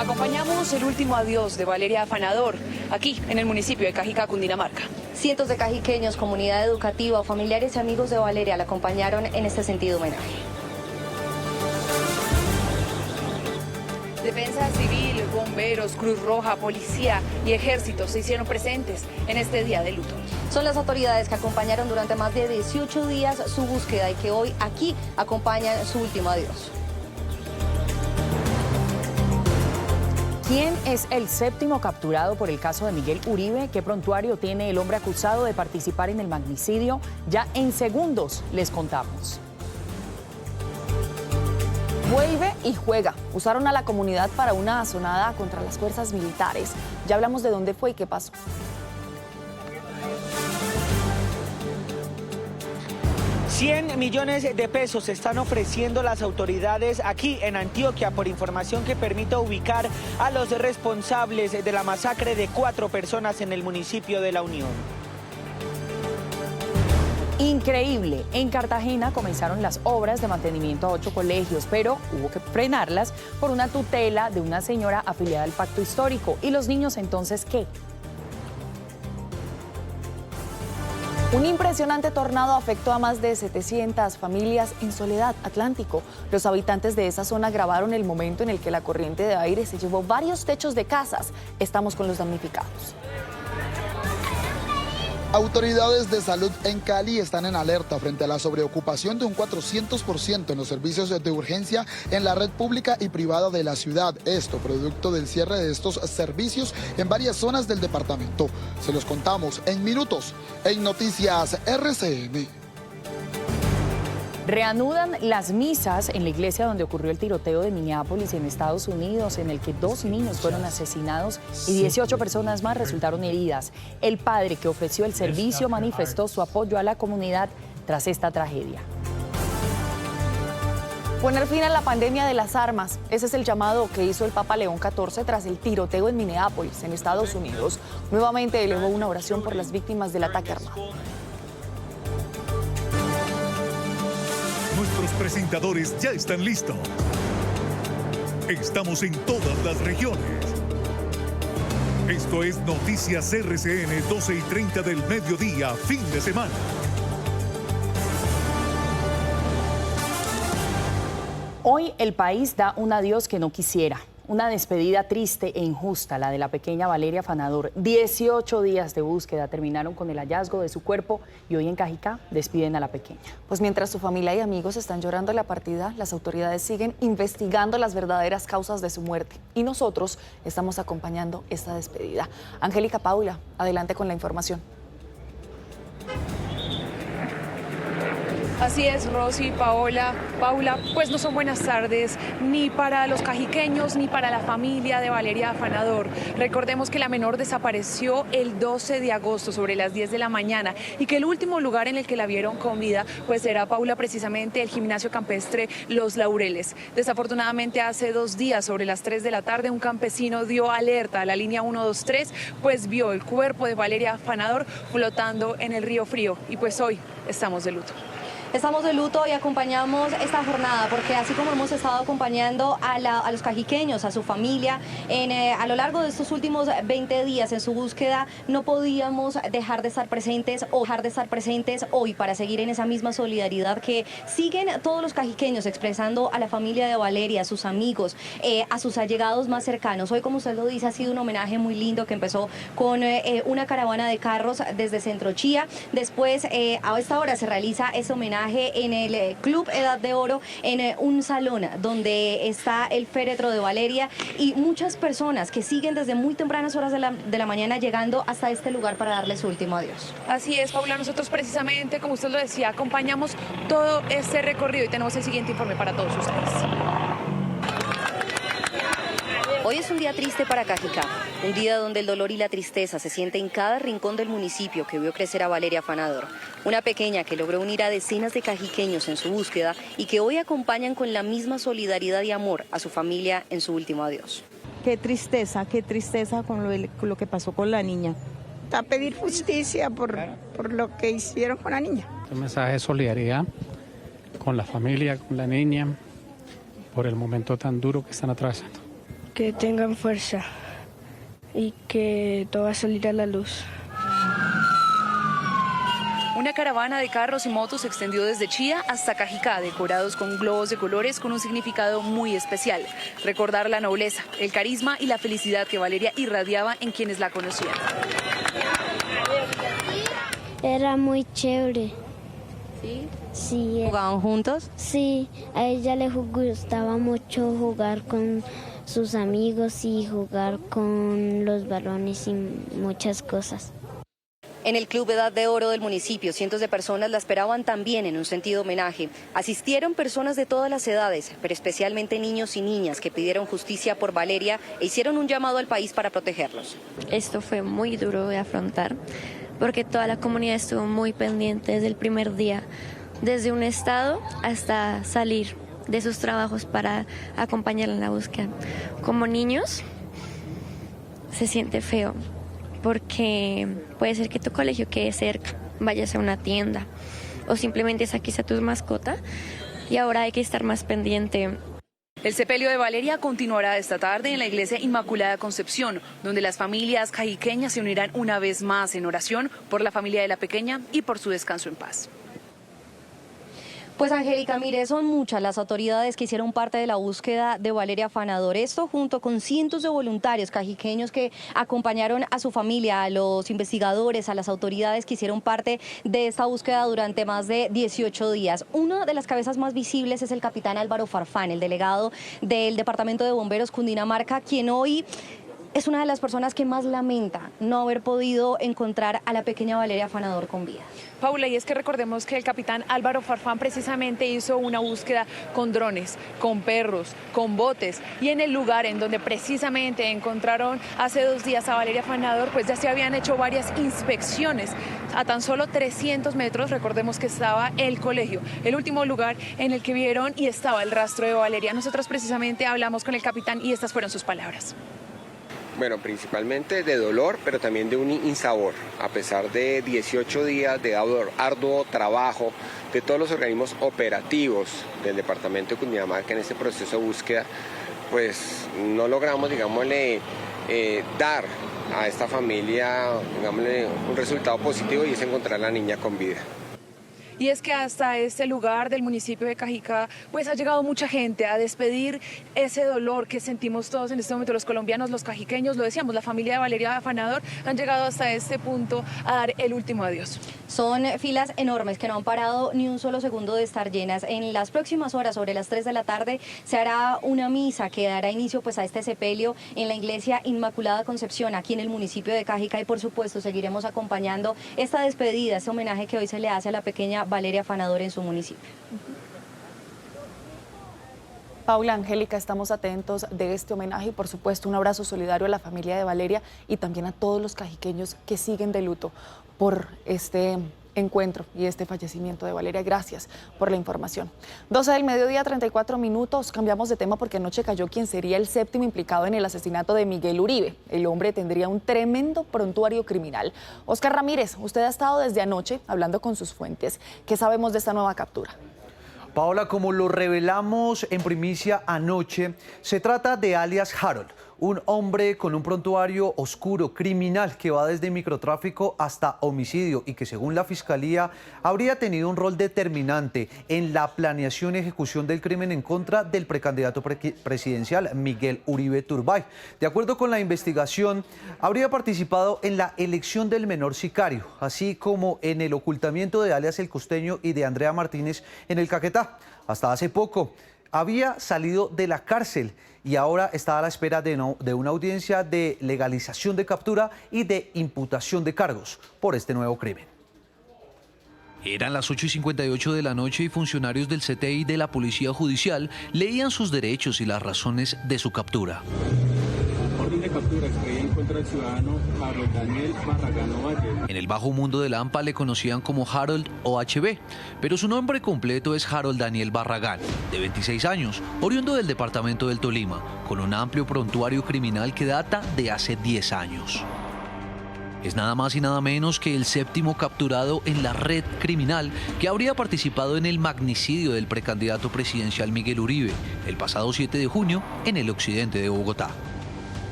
Acompañamos el último adiós de Valeria Afanador, aquí en el municipio de Cajicá, Cundinamarca. Cientos de cajiqueños, comunidad educativa, familiares y amigos de Valeria la acompañaron en este sentido homenaje. Defensa Civil, bomberos, Cruz Roja, policía y ejército se hicieron presentes en este día de luto. Son las autoridades que acompañaron durante más de 18 días su búsqueda y que hoy aquí acompañan su último adiós. ¿Quién es el séptimo capturado por el caso de Miguel Uribe? ¿Qué prontuario tiene el hombre acusado de participar en el magnicidio? Ya en segundos les contamos. Vuelve y juega. Usaron a la comunidad para una asonada contra las fuerzas militares. Ya hablamos de dónde fue y qué pasó. $100 millones están ofreciendo las autoridades aquí en Antioquia por información que permita ubicar a los responsables de la masacre de 4 personas en el municipio de La Unión. Increíble. En Cartagena comenzaron las obras de mantenimiento a 8 colegios, pero hubo que frenarlas por una tutela de una señora afiliada al Pacto Histórico. ¿Y los niños entonces qué? Un impresionante tornado afectó a más de 700 familias en Soledad, Atlántico. Los habitantes de esa zona grabaron el momento en el que la corriente de aire se llevó varios techos de casas. Estamos con los damnificados. Autoridades de salud en Cali están en alerta frente a la sobreocupación de un 400% en los servicios de urgencia en la red pública y privada de la ciudad. Esto producto del cierre de estos servicios en varias zonas del departamento. Se los contamos en minutos en Noticias RCN. Reanudan las misas en la iglesia donde ocurrió el tiroteo de Minneapolis en Estados Unidos, en el que 2 niños fueron asesinados y 18 personas más resultaron heridas. El padre que ofreció el servicio manifestó su apoyo a la comunidad tras esta tragedia. Poner fin a la pandemia de las armas. Ese es el llamado que hizo el Papa León XIV tras el tiroteo en Minneapolis, en Estados Unidos. Nuevamente elevó una oración por las víctimas del ataque armado. Nuestros presentadores ya están listos. Estamos en todas las regiones. Esto es Noticias RCN, 12:30 del mediodía, fin de semana. Hoy el país da un adiós que no quisiera. Una despedida triste e injusta, la de la pequeña Valeria Afanador. 18 días de búsqueda terminaron con el hallazgo de su cuerpo y hoy en Cajicá despiden a la pequeña. Pues mientras su familia y amigos están llorando la partida, las autoridades siguen investigando las verdaderas causas de su muerte. Y nosotros estamos acompañando esta despedida. Angélica Paula, adelante con la información. Así es, Rosy, Paola, pues no son buenas tardes ni para los cajiqueños ni para la familia de Valeria Afanador. Recordemos que la menor desapareció el 12 de agosto sobre las 10 de la mañana y que el último lugar en el que la vieron con vida pues era, Paula, precisamente el gimnasio campestre Los Laureles. Desafortunadamente hace 2 días sobre las 3 de la tarde un campesino dio alerta a la línea 123, pues vio el cuerpo de Valeria Afanador flotando en el río Frío y pues hoy estamos de luto. Estamos de luto y acompañamos esta jornada porque así como hemos estado acompañando a los cajiqueños, a su familia, a lo largo de estos últimos 20 días en su búsqueda, no podíamos dejar de estar presentes hoy para seguir en esa misma solidaridad que siguen todos los cajiqueños expresando a la familia de Valeria, a sus amigos, a sus allegados más cercanos. Hoy, como usted lo dice, ha sido un homenaje muy lindo que empezó con una caravana de carros desde Centro Chía. Después, a esta hora se realiza ese homenaje en el Club Edad de Oro, en un salón donde está el féretro de Valeria y muchas personas que siguen desde muy tempranas horas de la mañana llegando hasta este lugar para darle su último adiós. Así es, Paula, nosotros precisamente, como usted lo decía, acompañamos todo este recorrido y tenemos el siguiente informe para todos ustedes. Hoy es un día triste para Cajicá, un día donde el dolor y la tristeza se siente en cada rincón del municipio que vio crecer a Valeria Afanador, una pequeña que logró unir a decenas de cajiqueños en su búsqueda y que hoy acompañan con la misma solidaridad y amor a su familia en su último adiós. Qué tristeza con lo que pasó con la niña. A pedir justicia por lo que hicieron con la niña. Un mensaje de solidaridad con la familia, con la niña, por el momento tan duro que están atravesando. que tengan fuerza y que todo va a salir a la luz. Una caravana de carros y motos se extendió desde Chía hasta Cajicá, decorados con globos de colores con un significado muy especial. Recordar la nobleza, el carisma y la felicidad que Valeria irradiaba en quienes la conocían. Era muy chévere. ¿Sí? Sí. ¿Jugaban juntos? Sí, a ella le gustaba mucho jugar con sus amigos y jugar con los balones y muchas cosas. En el Club Edad de Oro del municipio, cientos de personas la esperaban también en un sentido homenaje. Asistieron personas de todas las edades, pero especialmente niños y niñas que pidieron justicia por Valeria e hicieron un llamado al país para protegerlos. Esto fue muy duro de afrontar, porque toda la comunidad estuvo muy pendiente desde el primer día, desde un estado hasta salir de sus trabajos para acompañarla en la búsqueda. Como niños, se siente feo, porque puede ser que tu colegio quede cerca, vayas a una tienda o simplemente saques a tus mascotas y ahora hay que estar más pendiente. El sepelio de Valeria continuará esta tarde en la iglesia Inmaculada Concepción, donde las familias cajiqueñas se unirán una vez más en oración por la familia de la pequeña y por su descanso en paz. Pues Angélica, mire, son muchas las autoridades que hicieron parte de la búsqueda de Valeria Afanador. Esto junto con cientos de voluntarios cajiqueños que acompañaron a su familia, a los investigadores, a las autoridades que hicieron parte de esta búsqueda durante más de 18 días. Una de las cabezas más visibles es el capitán Álvaro Farfán, el delegado del Departamento de Bomberos Cundinamarca, quien hoy es una de las personas que más lamenta no haber podido encontrar a la pequeña Valeria Afanador con vida. Paula, y es que recordemos que el capitán Álvaro Farfán precisamente hizo una búsqueda con drones, con perros, con botes, y en el lugar en donde precisamente encontraron hace 2 días a Valeria Afanador, pues ya se habían hecho varias inspecciones. A tan solo 300 metros, recordemos que estaba el colegio, el último lugar en el que vieron y estaba el rastro de Valeria. Nosotros precisamente hablamos con el capitán y estas fueron sus palabras. Bueno, principalmente de dolor, pero también de un insabor. A pesar de 18 días de arduo trabajo de todos los organismos operativos del departamento de Cundinamarca en este proceso de búsqueda, pues no logramos, digámosle, dar a esta familia, digámosle, un resultado positivo, y es encontrar a la niña con vida. Y es que hasta este lugar del municipio de Cajicá pues ha llegado mucha gente a despedir ese dolor que sentimos todos en este momento, los colombianos, los cajiqueños, lo decíamos, la familia de Valeria Afanador han llegado hasta este punto a dar el último adiós. Son filas enormes que no han parado ni un solo segundo de estar llenas. En las próximas horas, sobre las 3 de la tarde, se hará una misa que dará inicio pues a este sepelio en la iglesia Inmaculada Concepción, aquí en el municipio de Cajicá, y por supuesto seguiremos acompañando esta despedida, este homenaje que hoy se le hace a la pequeña Valeria Afanador en su municipio. Paula, Angélica, estamos atentos de este homenaje y por supuesto un abrazo solidario a la familia de Valeria y también a todos los cajiqueños que siguen de luto por este encuentro y este fallecimiento de Valeria. Gracias por la información. 12 del mediodía, 34 minutos. Cambiamos de tema porque anoche cayó quien sería el 7º implicado en el asesinato de Miguel Uribe. El hombre tendría un tremendo prontuario criminal. Oscar Ramírez, usted ha estado desde anoche hablando con sus fuentes. ¿Qué sabemos de esta nueva captura? Paola, como lo revelamos en primicia anoche, se trata de alias Harold, un hombre con un prontuario oscuro, criminal, que va desde microtráfico hasta homicidio y que según la Fiscalía habría tenido un rol determinante en la planeación y ejecución del crimen en contra del precandidato presidencial Miguel Uribe Turbay. De acuerdo con la investigación, habría participado en la elección del menor sicario, así como en el ocultamiento de alias El Costeño y de Andrea Martínez en el Caquetá. Hasta hace poco había salido de la cárcel y ahora está a la espera de una audiencia de legalización de captura y de imputación de cargos por este nuevo crimen. Eran las 8:58 de la noche y funcionarios del CTI de la Policía Judicial leían sus derechos y las razones de su captura. Orden de captura, se encuentra el ciudadano Harold Daniel Barragán Ovalle. En el bajo mundo de la AMPA le conocían como Harold OHB, pero su nombre completo es Harold Daniel Barragán, de 26 años, oriundo del departamento del Tolima, con un amplio prontuario criminal que data de hace 10 años. Es nada más y nada menos que el 7º capturado en la red criminal que habría participado en el magnicidio del precandidato presidencial Miguel Uribe el pasado 7 de junio en el occidente de Bogotá.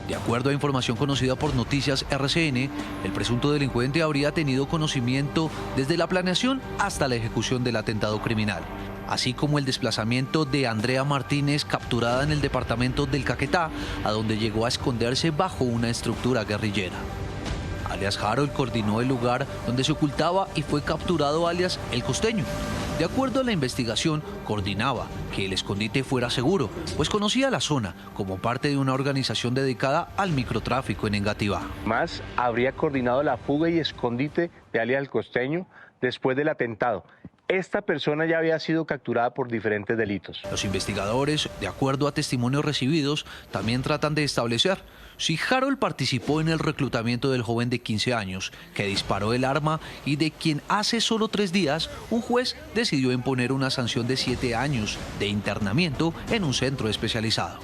De acuerdo a información conocida por Noticias RCN, el presunto delincuente habría tenido conocimiento desde la planeación hasta la ejecución del atentado criminal, así como el desplazamiento de Andrea Martínez, capturada en el departamento del Caquetá, a donde llegó a esconderse bajo una estructura guerrillera. Alias Harold coordinó el lugar donde se ocultaba y fue capturado alias El Costeño. De acuerdo a la investigación, coordinaba que el escondite fuera seguro, pues conocía la zona como parte de una organización dedicada al microtráfico en Engativá. Más habría coordinado la fuga y escondite de alias El Costeño después del atentado. Esta persona ya había sido capturada por diferentes delitos. Los investigadores, de acuerdo a testimonios recibidos, también tratan de establecer si Harold participó en el reclutamiento del joven de 15 años que disparó el arma y de quien hace solo 3 días un juez decidió imponer una sanción de 7 años de internamiento en un centro especializado.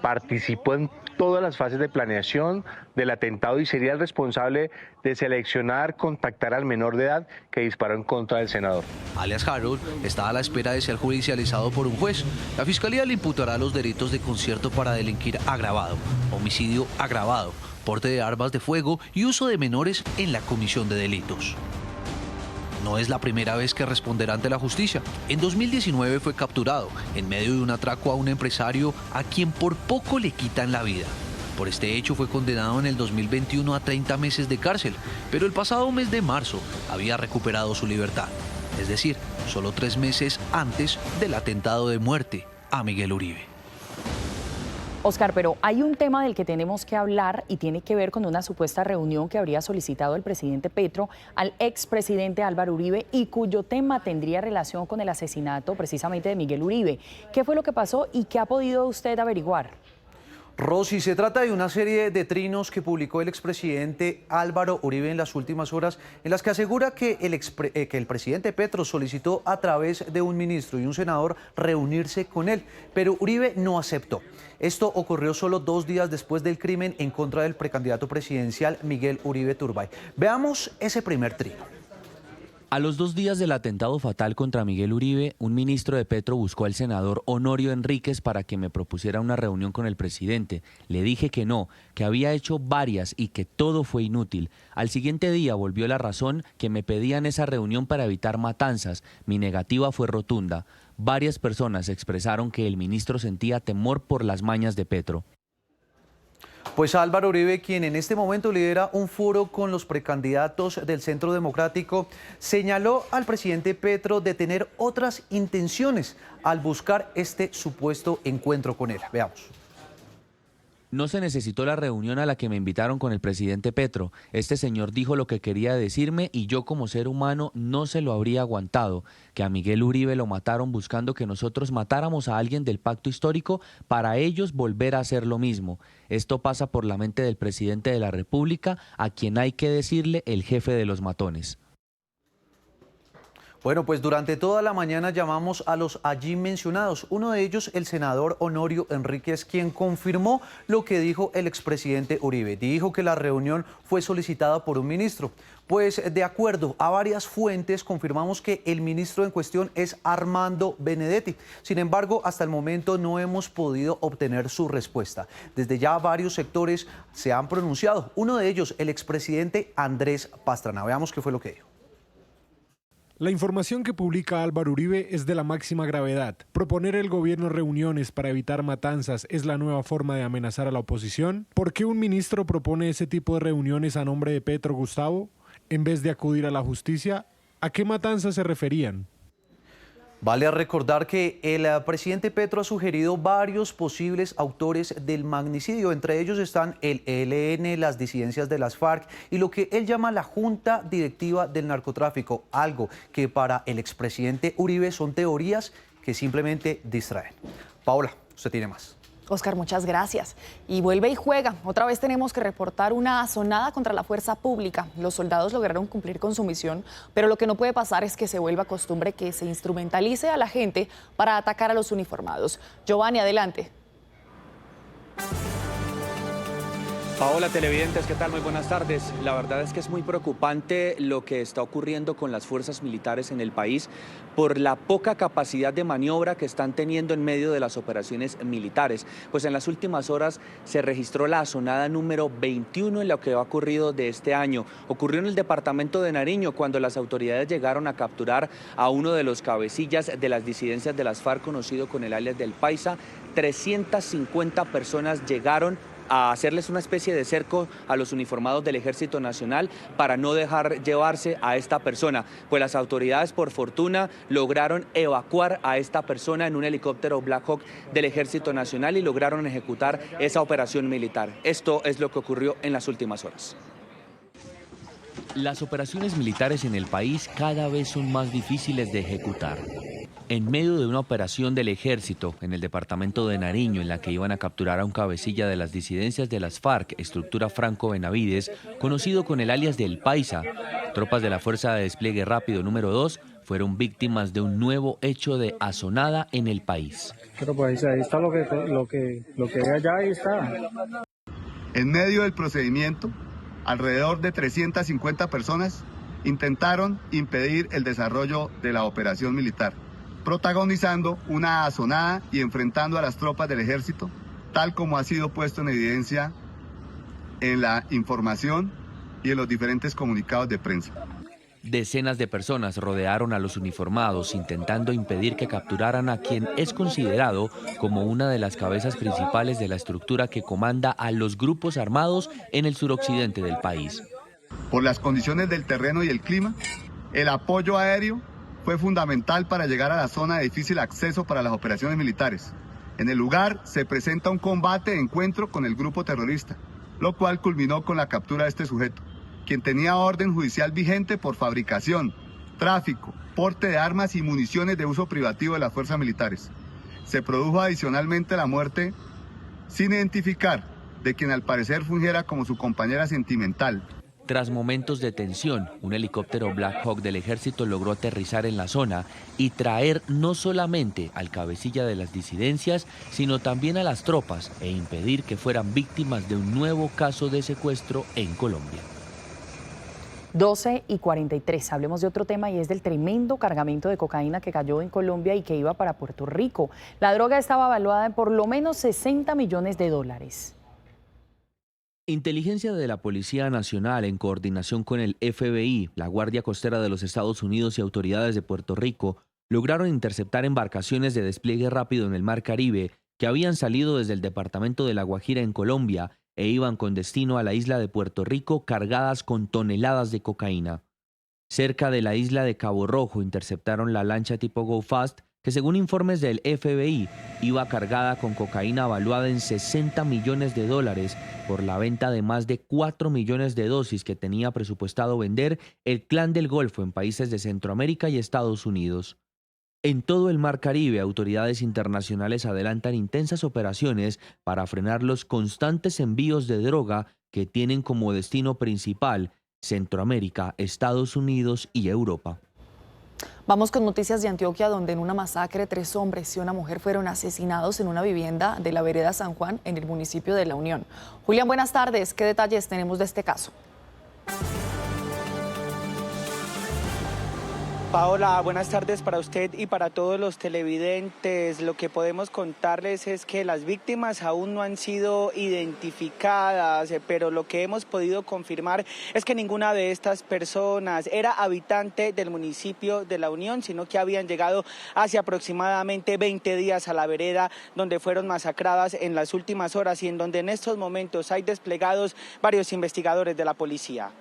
Participó en todas las fases de planeación del atentado y sería el responsable de seleccionar, contactar al menor de edad que disparó en contra del senador. Alias Harold está a la espera de ser judicializado por un juez. La fiscalía le imputará los delitos de concierto para delinquir agravado, homicidio agravado, porte de armas de fuego y uso de menores en la comisión de delitos. No es la primera vez que responderá ante la justicia. En 2019 fue capturado en medio de un atraco a un empresario a quien por poco le quitan la vida. Por este hecho fue condenado en el 2021 a 30 meses de cárcel, pero el pasado mes de marzo había recuperado su libertad. Es decir, solo 3 meses antes del atentado de muerte a Miguel Uribe. Oscar, pero hay un tema del que tenemos que hablar y tiene que ver con una supuesta reunión que habría solicitado el presidente Petro al expresidente Álvaro Uribe y cuyo tema tendría relación con el asesinato precisamente de Miguel Uribe. ¿Qué fue lo que pasó y qué ha podido usted averiguar? Rosy, se trata de una serie de trinos que publicó el expresidente Álvaro Uribe en las últimas horas, en las que asegura que el presidente Petro solicitó a través de un ministro y un senador reunirse con él, pero Uribe no aceptó. Esto ocurrió solo 2 días después del crimen en contra del precandidato presidencial Miguel Uribe Turbay. Veamos ese primer trino. A los 2 días del atentado fatal contra Miguel Uribe, un ministro de Petro buscó al senador Honorio Enríquez para que me propusiera una reunión con el presidente. Le dije que no, que había hecho varias y que todo fue inútil. Al siguiente día volvió la razón, que me pedían esa reunión para evitar matanzas. Mi negativa fue rotunda. Varias personas expresaron que el ministro sentía temor por las mañas de Petro. Pues Álvaro Uribe, quien en este momento lidera un foro con los precandidatos del Centro Democrático, señaló al presidente Petro de tener otras intenciones al buscar este supuesto encuentro con él. Veamos. No se necesitó la reunión a la que me invitaron con el presidente Petro. Este señor dijo lo que quería decirme y yo como ser humano no se lo habría aguantado. Que a Miguel Uribe lo mataron buscando que nosotros matáramos a alguien del pacto histórico para ellos volver a hacer lo mismo. Esto pasa por la mente del presidente de la República, a quien hay que decirle el jefe de los matones. Bueno, pues durante toda la mañana llamamos a los allí mencionados. Uno de ellos, el senador Honorio Enríquez, quien confirmó lo que dijo el expresidente Uribe. Dijo que la reunión fue solicitada por un ministro. Pues de acuerdo a varias fuentes, confirmamos que el ministro en cuestión es Armando Benedetti. Sin embargo, hasta el momento no hemos podido obtener su respuesta. Desde ya varios sectores se han pronunciado. Uno de ellos, el expresidente Andrés Pastrana. Veamos qué fue lo que dijo. La información que publica Álvaro Uribe es de la máxima gravedad. Proponer el gobierno reuniones para evitar matanzas es la nueva forma de amenazar a la oposición. ¿Por qué un ministro propone ese tipo de reuniones a nombre de Petro, Gustavo, en vez de acudir a la justicia? ¿A qué matanzas se referían? Vale recordar que el presidente Petro ha sugerido varios posibles autores del magnicidio. Entre ellos están el ELN, las disidencias de las FARC y lo que él llama la Junta Directiva del Narcotráfico, algo que para el expresidente Uribe son teorías que simplemente distraen. Paola, usted tiene más. Oscar, muchas gracias. Y vuelve y juega. Otra vez tenemos que reportar una asonada contra la fuerza pública. Los soldados lograron cumplir con su misión, pero lo que no puede pasar es que se vuelva costumbre que se instrumentalice a la gente para atacar a los uniformados. Giovanni, adelante. Paola, televidentes, ¿qué tal? Muy buenas tardes. La verdad es que es muy preocupante lo que está ocurriendo con las fuerzas militares en el país por la poca capacidad de maniobra que están teniendo en medio de las operaciones militares. Pues en las últimas horas se registró la asonada número 21 en lo que ha ocurrido de este año. Ocurrió en el departamento de Nariño cuando las autoridades llegaron a capturar a uno de los cabecillas de las disidencias de las FARC, conocido con el alias del Paisa. 350 personas llegaron a hacerles una especie de cerco a los uniformados del Ejército Nacional para no dejar llevarse a esta persona. Pues las autoridades, por fortuna, lograron evacuar a esta persona en un helicóptero Black Hawk del Ejército Nacional y lograron ejecutar esa operación militar. Esto es lo que ocurrió en las últimas horas. Las operaciones militares en el país cada vez son más difíciles de ejecutar. En medio de una operación del ejército en el departamento de Nariño en la que iban a capturar a un cabecilla de las disidencias de las FARC, estructura Franco Benavides, conocido con el alias del Paisa, tropas de la Fuerza de Despliegue Rápido número 2 fueron víctimas de un nuevo hecho de asonada en el país. Pero pues ahí está lo que allá ahí está. En medio del procedimiento, alrededor de 350 personas intentaron impedir el desarrollo de la operación militar, protagonizando una asonada y enfrentando a las tropas del ejército, tal como ha sido puesto en evidencia en la información y en los diferentes comunicados de prensa. Decenas de personas rodearon a los uniformados intentando impedir que capturaran a quien es considerado como una de las cabezas principales de la estructura que comanda a los grupos armados en el suroccidente del país. Por las condiciones del terreno y el clima, el apoyo aéreo fue fundamental para llegar a la zona de difícil acceso para las operaciones militares. En el lugar se presenta un combate de encuentro con el grupo terrorista, lo cual culminó con la captura de este sujeto, quien tenía orden judicial vigente por fabricación, tráfico, porte de armas y municiones de uso privativo de las fuerzas militares. Se produjo adicionalmente la muerte, sin identificar, de quien al parecer fungiera como su compañera sentimental. Tras momentos de tensión, un helicóptero Black Hawk del ejército logró aterrizar en la zona y traer no solamente al cabecilla de las disidencias, sino también a las tropas e impedir que fueran víctimas de un nuevo caso de secuestro en Colombia. 12:43. Hablemos de otro tema y es del tremendo cargamento de cocaína que cayó en Colombia y que iba para Puerto Rico. La droga estaba valuada en por lo menos 60 millones de dólares. Inteligencia de la Policía Nacional, en coordinación con el FBI, la Guardia Costera de los Estados Unidos y autoridades de Puerto Rico, lograron interceptar embarcaciones de despliegue rápido en el Mar Caribe que habían salido desde el departamento de La Guajira en Colombia e iban con destino a la isla de Puerto Rico cargadas con toneladas de cocaína. Cerca de la isla de Cabo Rojo interceptaron la lancha tipo Go Fast, que según informes del FBI iba cargada con cocaína valuada en 60 millones de dólares por la venta de más de 4 millones de dosis que tenía presupuestado vender el Clan del Golfo en países de Centroamérica y Estados Unidos. En todo el Mar Caribe, autoridades internacionales adelantan intensas operaciones para frenar los constantes envíos de droga que tienen como destino principal Centroamérica, Estados Unidos y Europa. Vamos con noticias de Antioquia, donde en una masacre 3 hombres y una mujer fueron asesinados en una vivienda de la vereda San Juan en el municipio de La Unión. Julián, buenas tardes. ¿Qué detalles tenemos de este caso? Paola, buenas tardes para usted y para todos los televidentes. Lo que podemos contarles es que las víctimas aún no han sido identificadas, pero lo que hemos podido confirmar es que ninguna de estas personas era habitante del municipio de La Unión, sino que habían llegado hace aproximadamente 20 días a la vereda donde fueron masacradas en las últimas horas y en donde en estos momentos hay desplegados varios investigadores de la policía.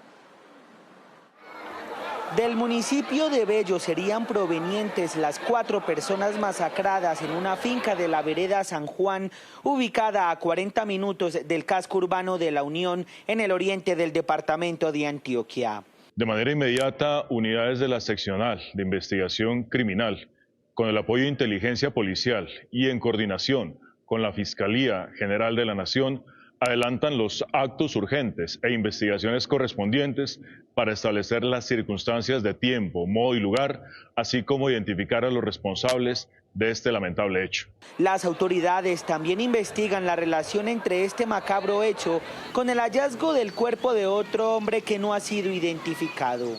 Del municipio de Bello serían provenientes las 4 personas masacradas en una finca de la vereda San Juan, ubicada a 40 minutos del casco urbano de La Unión, en el oriente del departamento de Antioquia. De manera inmediata, unidades de la seccional de investigación criminal, con el apoyo de inteligencia policial y en coordinación con la Fiscalía General de la Nación, adelantan los actos urgentes e investigaciones correspondientes para establecer las circunstancias de tiempo, modo y lugar, así como identificar a los responsables de este lamentable hecho. Las autoridades también investigan la relación entre este macabro hecho con el hallazgo del cuerpo de otro hombre que no ha sido identificado.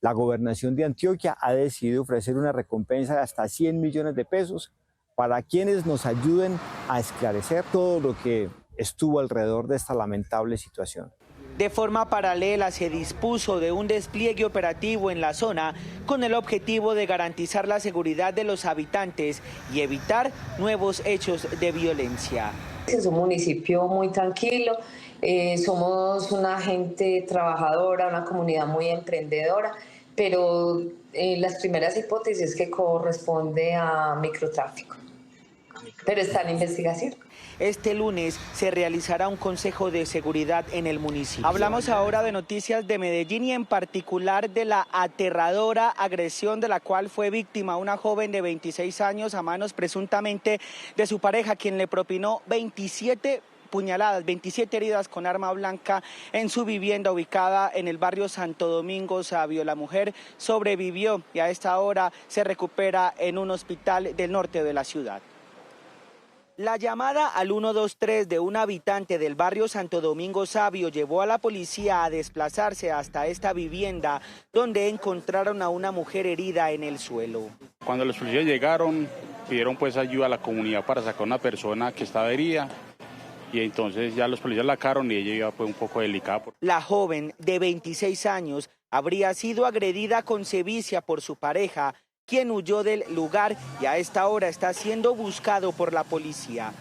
La gobernación de Antioquia ha decidido ofrecer una recompensa de hasta 100 millones de pesos para quienes nos ayuden a esclarecer todo lo que estuvo alrededor de esta lamentable situación. De forma paralela se dispuso de un despliegue operativo en la zona con el objetivo de garantizar la seguridad de los habitantes y evitar nuevos hechos de violencia. Es un municipio muy tranquilo, somos una gente trabajadora, una comunidad muy emprendedora, pero las primeras hipótesis que corresponde a microtráfico, pero está en investigación. Este lunes se realizará un consejo de seguridad en el municipio. Hablamos ahora de noticias de Medellín y en particular de la aterradora agresión de la cual fue víctima una joven de 26 años a manos presuntamente de su pareja, quien le propinó 27 puñaladas, 27 heridas con arma blanca en su vivienda ubicada en el barrio Santo Domingo Sabio. La mujer sobrevivió y a esta hora se recupera en un hospital del norte de la ciudad. La llamada al 123 de un habitante del barrio Santo Domingo Sabio llevó a la policía a desplazarse hasta esta vivienda, donde encontraron a una mujer herida en el suelo. Cuando los policías llegaron, pidieron pues ayuda a la comunidad para sacar a una persona que estaba herida, y entonces ya los policías la sacaron y ella iba pues un poco delicada. La joven de 26 años habría sido agredida con sevicia por su pareja, quien huyó del lugar y a esta hora está siendo buscado por la policía.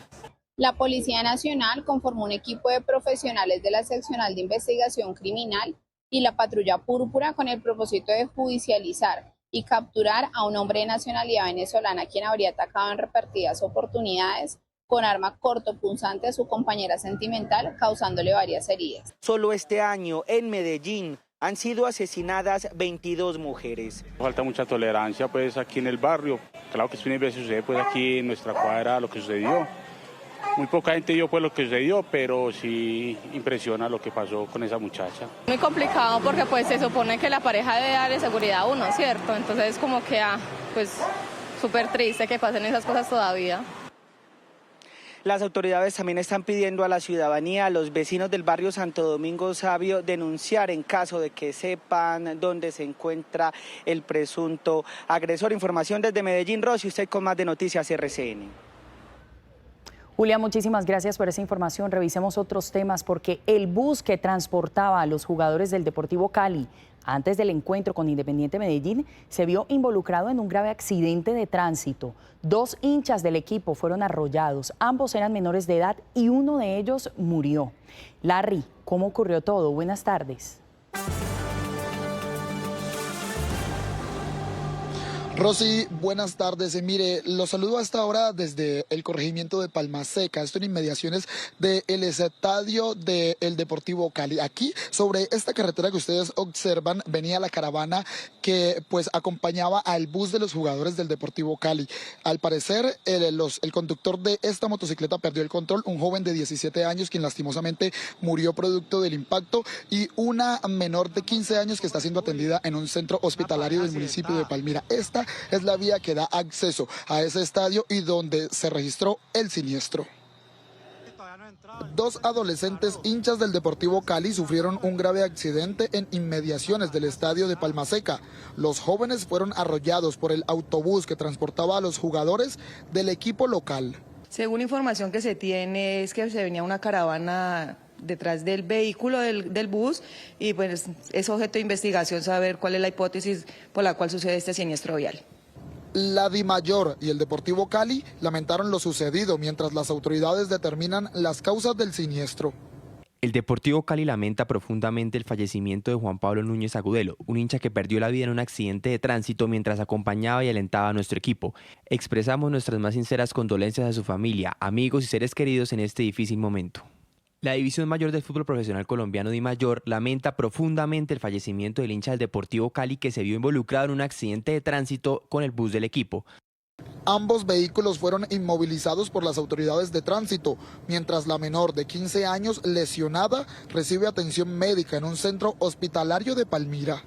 La Policía Nacional conformó un equipo de profesionales de la Seccional de Investigación Criminal y la Patrulla Púrpura con el propósito de judicializar y capturar a un hombre de nacionalidad venezolana quien habría atacado en repetidas oportunidades con arma cortopunzante a su compañera sentimental, causándole varias heridas. Solo este año en Medellín han sido asesinadas 22 mujeres. Falta mucha tolerancia pues aquí en el barrio. Claro que es una vez sucede pues aquí en nuestra cuadra lo que sucedió. Muy poca gente vio pues lo que sucedió, pero sí impresiona lo que pasó con esa muchacha. Muy complicado porque pues se supone que la pareja debe darle seguridad a uno, ¿cierto? Entonces como que pues súper triste que pasen esas cosas todavía. Las autoridades también están pidiendo a la ciudadanía, a los vecinos del barrio Santo Domingo Sabio, denunciar en caso de que sepan dónde se encuentra el presunto agresor. Información desde Medellín, Rosy, usted con más de Noticias RCN. Julia, muchísimas gracias por esa información. Revisemos otros temas porque el bus que transportaba a los jugadores del Deportivo Cali antes del encuentro con Independiente Medellín se vio involucrado en un grave accidente de tránsito. 2 hinchas del equipo fueron arrollados, ambos eran menores de edad y uno de ellos murió. Larry, ¿cómo ocurrió todo? Buenas tardes. Rosy, buenas tardes. Mire, los saludo hasta ahora desde el corregimiento de Palma Seca, esto en inmediaciones del estadio del Deportivo Cali. Aquí, sobre esta carretera que ustedes observan, venía la caravana que pues acompañaba al bus de los jugadores del Deportivo Cali. Al parecer, el conductor de esta motocicleta perdió el control, un joven de 17 años quien lastimosamente murió producto del impacto y una menor de 15 años que está siendo atendida en un centro hospitalario del municipio de Palmira. Esta es la vía que da acceso a ese estadio y donde se registró el siniestro. 2 adolescentes hinchas del Deportivo Cali sufrieron un grave accidente en inmediaciones del estadio de Palma Seca. Los jóvenes fueron arrollados por el autobús que transportaba a los jugadores del equipo local. Según información que se tiene es que se venía una caravana detrás del vehículo del bus y pues es objeto de investigación saber cuál es la hipótesis por la cual sucede este siniestro vial. La DIMAYOR y el Deportivo Cali lamentaron lo sucedido mientras las autoridades determinan las causas del siniestro. El Deportivo Cali lamenta profundamente el fallecimiento de Juan Pablo Núñez Agudelo, un hincha que perdió la vida en un accidente de tránsito mientras acompañaba y alentaba a nuestro equipo. Expresamos nuestras más sinceras condolencias a su familia, amigos y seres queridos en este difícil momento. La División Mayor del Fútbol Profesional Colombiano DIMAYOR lamenta profundamente el fallecimiento del hincha del Deportivo Cali que se vio involucrado en un accidente de tránsito con el bus del equipo. Ambos vehículos fueron inmovilizados por las autoridades de tránsito, mientras la menor de 15 años lesionada recibe atención médica en un centro hospitalario de Palmira.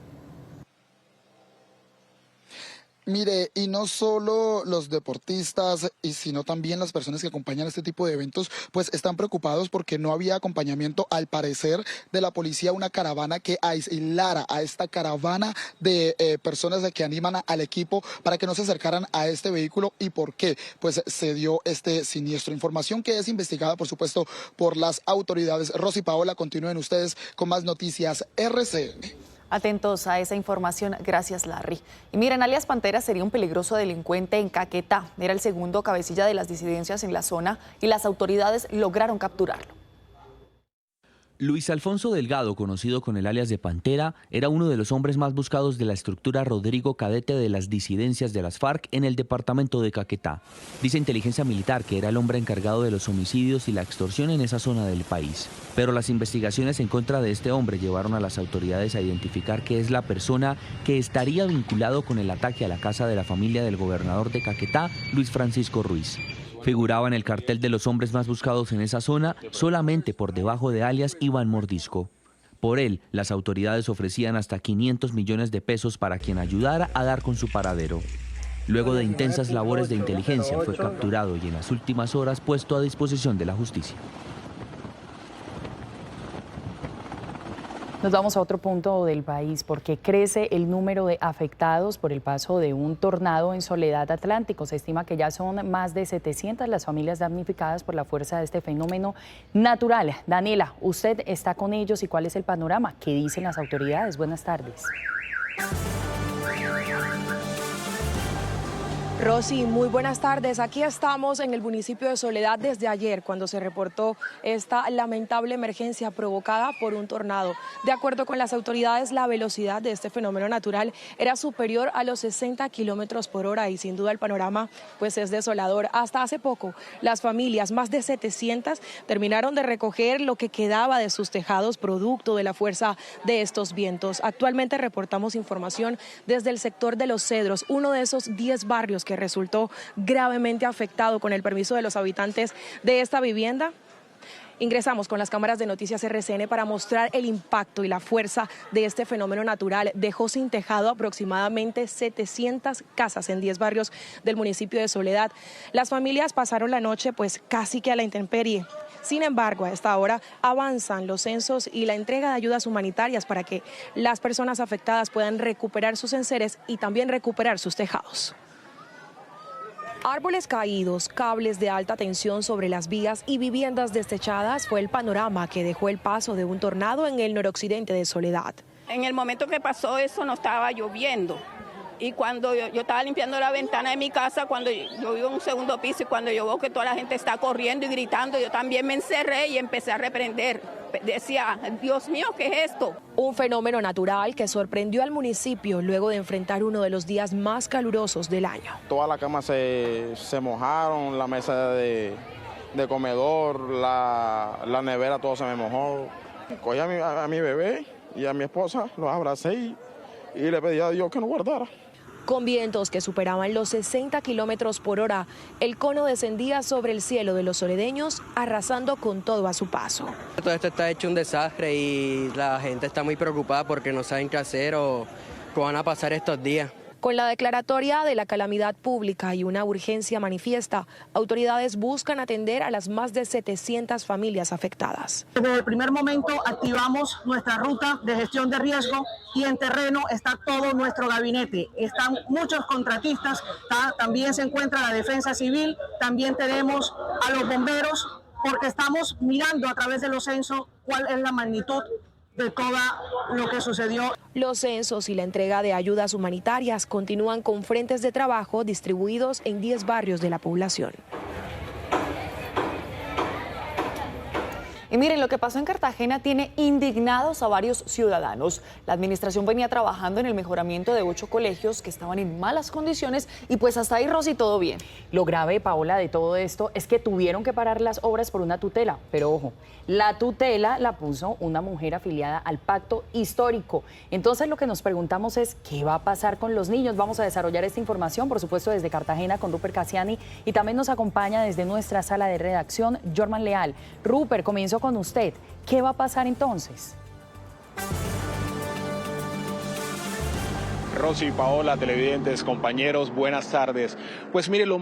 Mire, y no solo los deportistas, sino también las personas que acompañan este tipo de eventos, pues están preocupados porque no había acompañamiento, al parecer, de la policía, una caravana que aislara a esta caravana de personas que animan al equipo para que no se acercaran a este vehículo. ¿Y por qué? Pues se dio este siniestro. Información que es investigada, por supuesto, por las autoridades. Rosy, Paola, continúen ustedes con más noticias RCN. Atentos a esa información, gracias Larry. Y miren, alias Pantera sería un peligroso delincuente en Caquetá. Era el segundo cabecilla de las disidencias en la zona y las autoridades lograron capturarlo. Luis Alfonso Delgado, conocido con el alias de Pantera, era uno de los hombres más buscados de la estructura Rodrigo Cadete de las disidencias de las FARC en el departamento de Caquetá. Dice inteligencia militar que era el hombre encargado de los homicidios y la extorsión en esa zona del país. Pero las investigaciones en contra de este hombre llevaron a las autoridades a identificar que es la persona que estaría vinculado con el ataque a la casa de la familia del gobernador de Caquetá, Luis Francisco Ruiz. Figuraba en el cartel de los hombres más buscados en esa zona solamente por debajo de alias Iván Mordisco. Por él, las autoridades ofrecían hasta 500 millones de pesos para quien ayudara a dar con su paradero. Luego de intensas labores de inteligencia fue capturado y en las últimas horas puesto a disposición de la justicia. Nos vamos a otro punto del país porque crece el número de afectados por el paso de un tornado en Soledad Atlántico. Se estima que ya son más de 700 las familias damnificadas por la fuerza de este fenómeno natural. Daniela, usted está con ellos y ¿cuál es el panorama? ¿Qué dicen las autoridades? Buenas tardes. Rosy, muy buenas tardes. Aquí estamos en el municipio de Soledad desde ayer, cuando se reportó esta lamentable emergencia provocada por un tornado. De acuerdo con las autoridades, la velocidad de este fenómeno natural era superior a los 60 kilómetros por hora y sin duda el panorama pues es desolador. Hasta hace poco, las familias, más de 700, terminaron de recoger lo que quedaba de sus tejados producto de la fuerza de estos vientos. Actualmente reportamos información desde el sector de Los Cedros, uno de esos 10 barrios que resultó gravemente afectado. Con el permiso de los habitantes de esta vivienda, ingresamos con las cámaras de Noticias RCN para mostrar el impacto y la fuerza de este fenómeno natural. Dejó sin tejado aproximadamente 700 casas en 10 barrios del municipio de Soledad. Las familias pasaron la noche pues casi que a la intemperie. Sin embargo, a esta hora avanzan los censos y la entrega de ayudas humanitarias para que las personas afectadas puedan recuperar sus enseres y también recuperar sus tejados. Árboles caídos, cables de alta tensión sobre las vías y viviendas desechadas fue el panorama que dejó el paso de un tornado en el noroccidente de Soledad. En el momento que pasó eso no estaba lloviendo y cuando yo estaba limpiando la ventana de mi casa, cuando yo vivo en un segundo piso y cuando yo veo que toda la gente está corriendo y gritando, yo también me encerré y empecé a reprender. Decía, Dios mío, ¿qué es esto? Un fenómeno natural que sorprendió al municipio luego de enfrentar uno de los días más calurosos del año. Todas las camas se mojaron, la mesa de comedor, la nevera, todo se me mojó. Cogí a mi bebé y a mi esposa, los abracé y le pedí a Dios que nos guardara. Con vientos que superaban los 60 kilómetros por hora, el cono descendía sobre el cielo de los soledeños, arrasando con todo a su paso. Todo esto está hecho un desastre y la gente está muy preocupada porque no saben qué hacer o cómo van a pasar estos días. Con la declaratoria de la calamidad pública y una urgencia manifiesta, autoridades buscan atender a las más de 700 familias afectadas. Desde el primer momento activamos nuestra ruta de gestión de riesgo y en terreno está todo nuestro gabinete. Están muchos contratistas, también se encuentra la Defensa Civil, también tenemos a los bomberos, porque estamos mirando a través de los censos cuál es la magnitud de todo lo que sucedió. Los censos y la entrega de ayudas humanitarias continúan con frentes de trabajo distribuidos en 10 barrios de la población. Y miren, lo que pasó en Cartagena tiene indignados a varios ciudadanos. La administración venía trabajando en el mejoramiento de 8 colegios que estaban en malas condiciones y pues hasta ahí, Rosy, todo bien. Lo grave, Paola, de todo esto es que tuvieron que parar las obras por una tutela. Pero ojo, la tutela la puso una mujer afiliada al Pacto Histórico. Entonces lo que nos preguntamos es, ¿qué va a pasar con los niños? Vamos a desarrollar esta información, por supuesto, desde Cartagena con Rupert Cassiani y también nos acompaña desde nuestra sala de redacción, Jorman Leal. Rupert, comienzo con usted. ¿Qué va a pasar entonces? Rosy, Paola, televidentes, compañeros, buenas tardes. Pues mire, los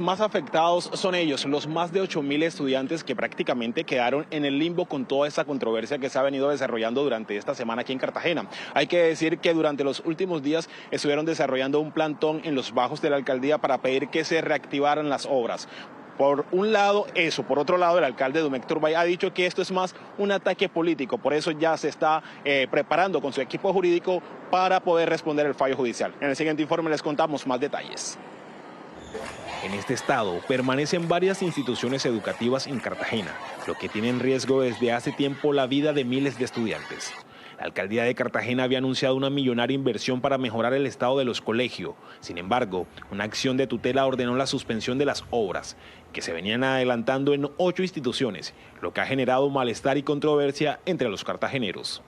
más afectados son ellos, los más de 8.000 estudiantes que prácticamente quedaron en el limbo con toda esta controversia que se ha venido desarrollando durante esta semana aquí en Cartagena. Hay que decir que durante los últimos días estuvieron desarrollando un plantón en los bajos de la alcaldía para pedir que se reactivaran las obras. Por un lado eso, por otro lado el alcalde Domecq Turbay ha dicho que esto es más un ataque político, por eso ya se está preparando con su equipo jurídico para poder responder el fallo judicial. En el siguiente informe les contamos más detalles. En este estado permanecen varias instituciones educativas en Cartagena, lo que tiene en riesgo desde hace tiempo la vida de miles de estudiantes. La alcaldía de Cartagena había anunciado una millonaria inversión para mejorar el estado de los colegios. Sin embargo, una acción de tutela ordenó la suspensión de las obras, que se venían adelantando en 8 instituciones, lo que ha generado malestar y controversia entre los cartageneros.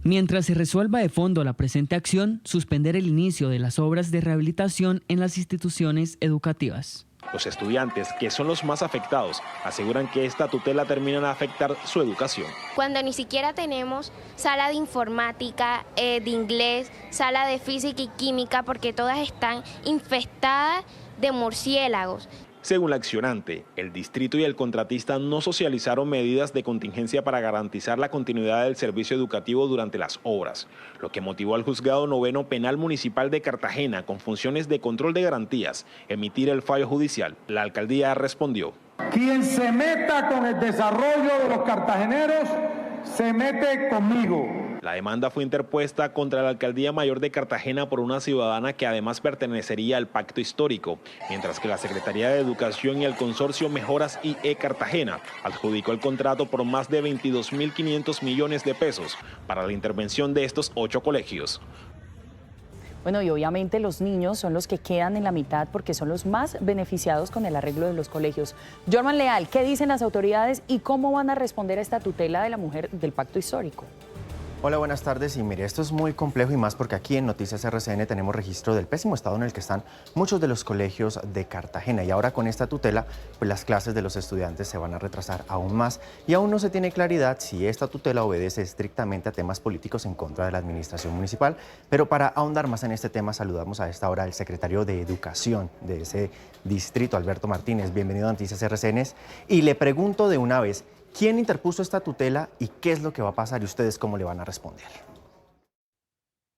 Mientras se resuelva de fondo la presente acción, suspender el inicio de las obras de rehabilitación en las instituciones educativas. Los estudiantes, que son los más afectados, aseguran que esta tutela termina de afectar su educación. Cuando ni siquiera tenemos sala de informática, de inglés, sala de física y química, porque todas están infestadas de murciélagos. Según la accionante, el distrito y el contratista no socializaron medidas de contingencia para garantizar la continuidad del servicio educativo durante las obras, lo que motivó al Juzgado Noveno Penal Municipal de Cartagena, con funciones de control de garantías, emitir el fallo judicial. La alcaldía respondió: quien se meta con el desarrollo de los cartageneros, se mete conmigo. La demanda fue interpuesta contra la Alcaldía Mayor de Cartagena por una ciudadana que además pertenecería al pacto histórico, mientras que la Secretaría de Educación y el consorcio Mejoras IE Cartagena adjudicó el contrato por más de 22.500 millones de pesos para la intervención de estos 8 colegios. Bueno, y obviamente los niños son los que quedan en la mitad porque son los más beneficiados con el arreglo de los colegios. Jorman Leal, ¿qué dicen las autoridades y cómo van a responder a esta tutela de la mujer del pacto histórico? Hola, buenas tardes. Y mire, esto es muy complejo y más porque aquí en Noticias RCN tenemos registro del pésimo estado en el que están muchos de los colegios de Cartagena. Y ahora con esta tutela, pues las clases de los estudiantes se van a retrasar aún más. Y aún no se tiene claridad si esta tutela obedece estrictamente a temas políticos en contra de la administración municipal. Pero para ahondar más en este tema, saludamos a esta hora al secretario de Educación de ese distrito, Alberto Martínez. Bienvenido a Noticias RCN. Y le pregunto de una vez, ¿quién interpuso esta tutela y qué es lo que va a pasar y ustedes cómo le van a responder?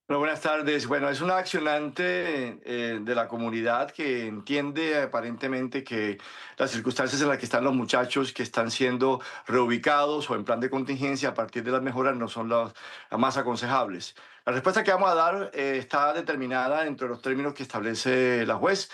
Bueno, buenas tardes. Bueno, es una accionante de la comunidad que entiende aparentemente que las circunstancias en las que están los muchachos que están siendo reubicados o en plan de contingencia a partir de las mejoras no son las más aconsejables. La respuesta que vamos a dar está determinada dentro de los términos que establece la juez.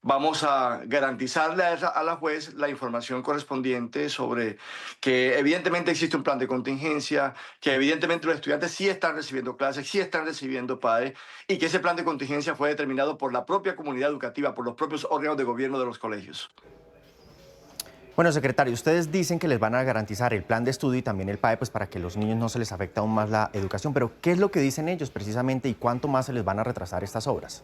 Vamos a garantizarle a la juez la información correspondiente sobre que evidentemente existe un plan de contingencia, que evidentemente los estudiantes sí están recibiendo clases, sí están recibiendo PAE y que ese plan de contingencia fue determinado por la propia comunidad educativa, por los propios órganos de gobierno de los colegios. Bueno, secretario, ustedes dicen que les van a garantizar el plan de estudio y también el PAE pues para que a los niños no se les afecte aún más la educación, pero ¿qué es lo que dicen ellos precisamente y cuánto más se les van a retrasar estas obras?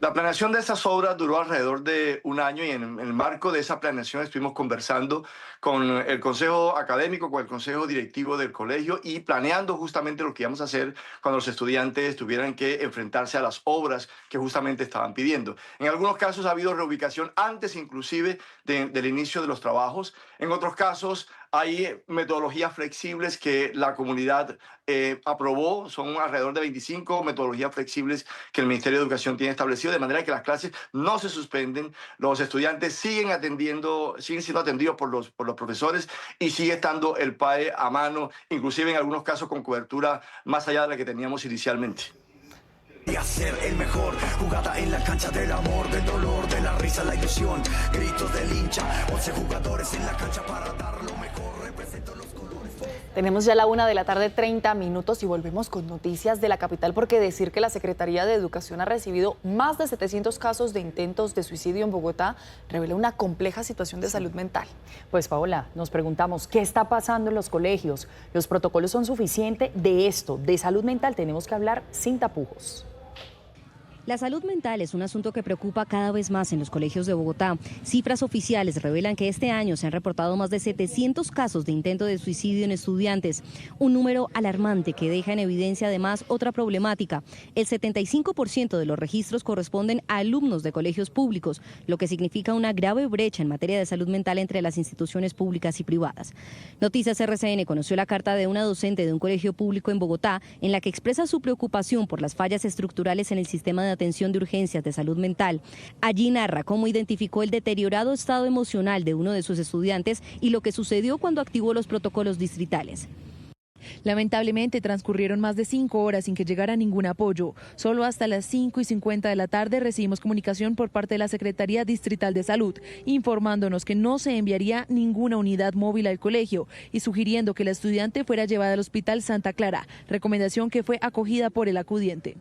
La planeación de estas obras duró alrededor de un año y en el marco de esa planeación estuvimos conversando con el consejo académico, con el consejo directivo del colegio y planeando justamente lo que íbamos a hacer cuando los estudiantes tuvieran que enfrentarse a las obras que justamente estaban pidiendo. En algunos casos ha habido reubicación antes inclusive del inicio de los trabajos. En otros casos hay metodologías flexibles que la comunidad aprobó, son alrededor de 25 metodologías flexibles que el Ministerio de Educación tiene establecido, de manera que las clases no se suspenden, los estudiantes siguen siendo atendidos por los profesores y sigue estando el PAE a mano, inclusive en algunos casos con cobertura más allá de la que teníamos inicialmente. Y hacer el mejor, jugada en la cancha del amor, del dolor, de la risa, la ilusión, gritos del hincha, 11 jugadores en la cancha para dar lo mejor, represento los colores. Tenemos ya la 1:30 p.m. y volvemos con noticias de la capital porque decir que la Secretaría de Educación ha recibido más de 700 casos de intentos de suicidio en Bogotá revela una compleja situación de salud mental. Pues Paola, nos preguntamos, ¿qué está pasando en los colegios? ¿Los protocolos son suficientes? De esto, de salud mental, tenemos que hablar sin tapujos. La salud mental es un asunto que preocupa cada vez más en los colegios de Bogotá. Cifras oficiales revelan que este año se han reportado más de 700 casos de intento de suicidio en estudiantes, un número alarmante que deja en evidencia además otra problemática. El 75% de los registros corresponden a alumnos de colegios públicos, lo que significa una grave brecha en materia de salud mental entre las instituciones públicas y privadas. Noticias RCN conoció la carta de una docente de un colegio público en Bogotá en la que expresa su preocupación por las fallas estructurales en el sistema de atención de urgencias de salud mental. Allí narra cómo identificó el deteriorado estado emocional de uno de sus estudiantes y lo que sucedió cuando activó los protocolos distritales. Lamentablemente transcurrieron más de 5 horas sin que llegara ningún apoyo. Solo hasta las 5:50 de la tarde recibimos comunicación por parte de la Secretaría Distrital de Salud, informándonos que no se enviaría ninguna unidad móvil al colegio y sugiriendo que la estudiante fuera llevada al Hospital Santa Clara, recomendación que fue acogida por el acudiente.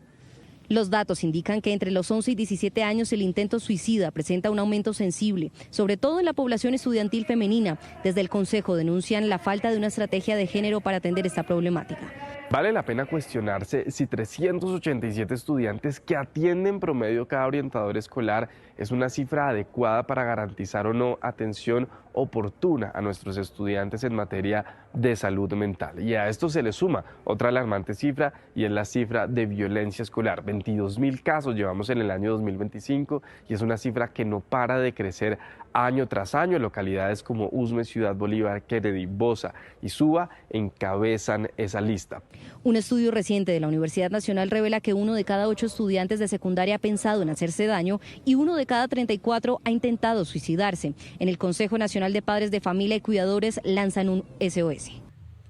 Los datos indican que entre los 11 y 17 años el intento suicida presenta un aumento sensible, sobre todo en la población estudiantil femenina. Desde el Consejo denuncian la falta de una estrategia de género para atender esta problemática. Vale la pena cuestionarse si 387 estudiantes que atienden promedio cada orientador escolar es una cifra adecuada para garantizar o no atención oportuna a nuestros estudiantes en materia de salud mental. Y a esto se le suma otra alarmante cifra y es la cifra de violencia escolar. 22.000 casos llevamos en el año 2025 y es una cifra que no para de crecer año tras año. Localidades como Usme, Ciudad Bolívar, Kennedy, Bosa y Suba encabezan esa lista. Un estudio reciente de la Universidad Nacional revela que 1 de cada 8 estudiantes de secundaria ha pensado en hacerse daño y 1 de cada 34 ha intentado suicidarse. En el Consejo Nacional de Padres de Familia y Cuidadores lanzan un SOS.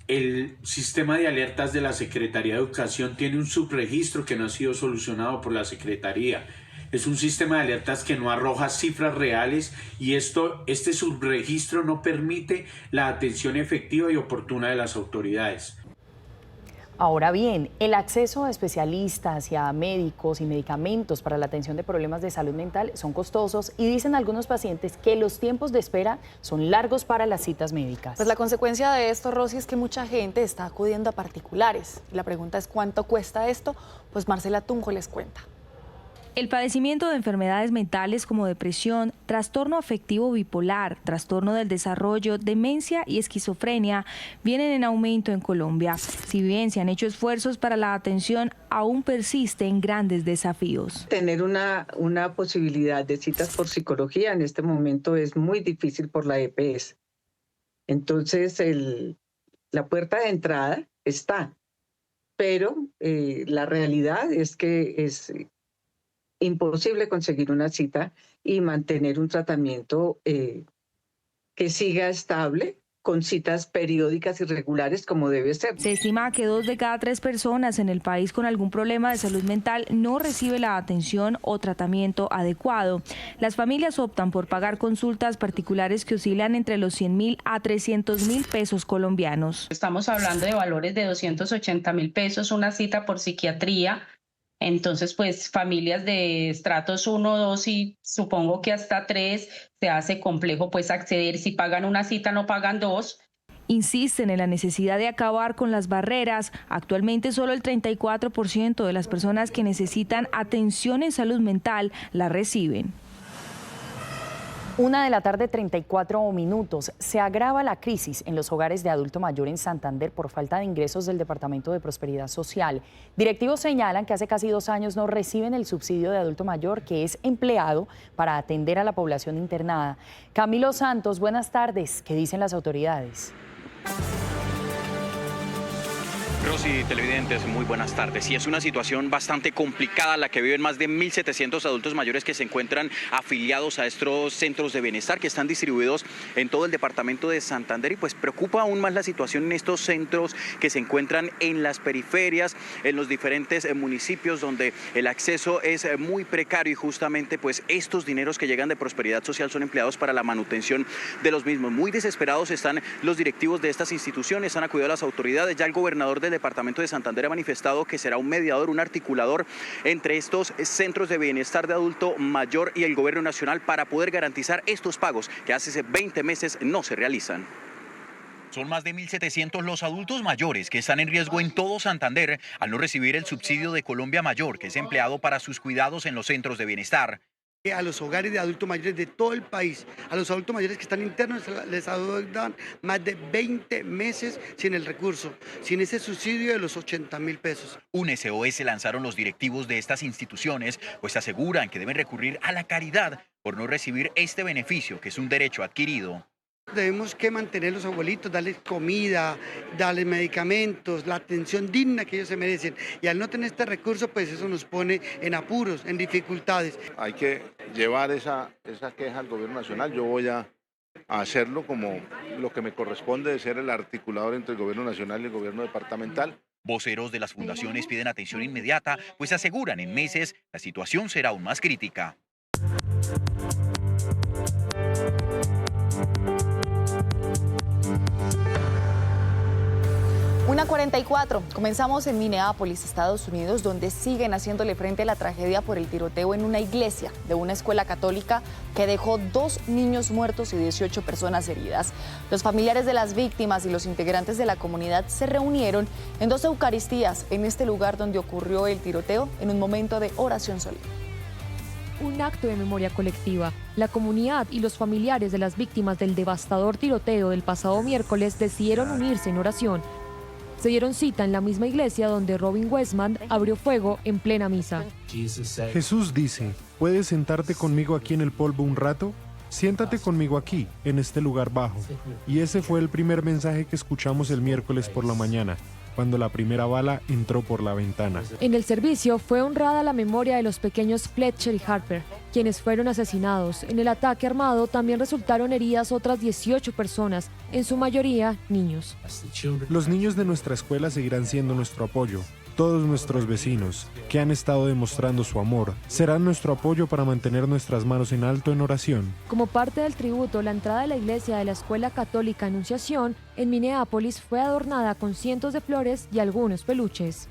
El sistema de alertas de la Secretaría de Educación tiene un subregistro que no ha sido solucionado por la Secretaría. Es un sistema de alertas que no arroja cifras reales y este subregistro no permite la atención efectiva y oportuna de las autoridades. Ahora bien, el acceso a especialistas y a médicos y medicamentos para la atención de problemas de salud mental son costosos y dicen algunos pacientes que los tiempos de espera son largos para las citas médicas. Pues la consecuencia de esto, Rosy, es que mucha gente está acudiendo a particulares. La pregunta es ¿cuánto cuesta esto? Pues Marcela Tunjo les cuenta. El padecimiento de enfermedades mentales como depresión, trastorno afectivo bipolar, trastorno del desarrollo, demencia y esquizofrenia vienen en aumento en Colombia. Si bien se han hecho esfuerzos para la atención, aún persisten grandes desafíos. Tener una posibilidad de citas por psicología en este momento es muy difícil por la EPS. Entonces, la puerta de entrada está, pero la realidad es que es imposible conseguir una cita y mantener un tratamiento que siga estable, con citas periódicas y regulares como debe ser. Se estima que 2 de cada 3 personas en el país con algún problema de salud mental no recibe la atención o tratamiento adecuado. Las familias optan por pagar consultas particulares que oscilan entre los 100.000 a 300.000 pesos colombianos. Estamos hablando de valores de 280.000 pesos, una cita por psiquiatría. Entonces, pues familias de estratos 1, 2 y supongo que hasta 3 se hace complejo pues acceder. Si pagan una cita, no pagan 2. Insisten en la necesidad de acabar con las barreras. Actualmente solo el 34% de las personas que necesitan atención en salud mental la reciben. 1 de la tarde, 34 minutos. Se agrava la crisis en los hogares de adulto mayor en Santander por falta de ingresos del Departamento de Prosperidad Social. Directivos señalan que hace casi 2 años no reciben el subsidio de adulto mayor que es empleado para atender a la población internada. Camilo Santos, buenas tardes. ¿Qué dicen las autoridades? Rosy, televidentes, muy buenas tardes. Y es una situación bastante complicada la que viven más de 1.700 adultos mayores que se encuentran afiliados a estos centros de bienestar que están distribuidos en todo el departamento de Santander y pues preocupa aún más la situación en estos centros que se encuentran en las periferias, en los diferentes municipios donde el acceso es muy precario y justamente pues estos dineros que llegan de Prosperidad Social son empleados para la manutención de los mismos. Muy desesperados están los directivos de estas instituciones, han acudido a las autoridades, ya el gobernador del departamento de Santander ha manifestado que será un mediador, un articulador entre estos centros de bienestar de adulto mayor y el gobierno nacional para poder garantizar estos pagos que hace 20 meses no se realizan. Son más de 1.700 los adultos mayores que están en riesgo en todo Santander al no recibir el subsidio de Colombia Mayor, que es empleado para sus cuidados en los centros de bienestar. A los hogares de adultos mayores de todo el país, a los adultos mayores que están internos, les adeudan más de 20 meses sin el recurso, sin ese subsidio de los 80.000 pesos. Un SOS lanzaron los directivos de estas instituciones, pues aseguran que deben recurrir a la caridad por no recibir este beneficio, que es un derecho adquirido. Debemos que mantener a los abuelitos, darles comida, darles medicamentos, la atención digna que ellos se merecen. Y al no tener este recurso, pues eso nos pone en apuros, en dificultades. Hay que llevar esa queja al gobierno nacional. Yo voy a hacerlo como lo que me corresponde de ser el articulador entre el gobierno nacional y el gobierno departamental. Voceros de las fundaciones piden atención inmediata, pues aseguran en meses la situación será aún más crítica. 1:44. Comenzamos en Minneapolis, Estados Unidos, donde siguen haciéndole frente a la tragedia por el tiroteo en una iglesia de una escuela católica que dejó 2 niños muertos y 18 personas heridas. Los familiares de las víctimas y los integrantes de la comunidad se reunieron en 2 eucaristías en este lugar donde ocurrió el tiroteo en un momento de oración solemne. Un acto de memoria colectiva. La comunidad y los familiares de las víctimas del devastador tiroteo del pasado miércoles decidieron unirse en oración. Se dieron cita en la misma iglesia donde Robin Westman abrió fuego en plena misa. Jesús dice, ¿puedes sentarte conmigo aquí en el polvo un rato? Siéntate conmigo aquí, en este lugar bajo. Y ese fue el primer mensaje que escuchamos el miércoles por la mañana, cuando la primera bala entró por la ventana. En el servicio fue honrada la memoria de los pequeños Fletcher y Harper, quienes fueron asesinados. En el ataque armado también resultaron heridas otras 18 personas, en su mayoría niños. Los niños de nuestra escuela seguirán siendo nuestro apoyo. Todos nuestros vecinos, que han estado demostrando su amor, serán nuestro apoyo para mantener nuestras manos en alto en oración. Como parte del tributo, la entrada de la iglesia de la Escuela Católica Anunciación en Minneapolis fue adornada con cientos de flores y algunos peluches.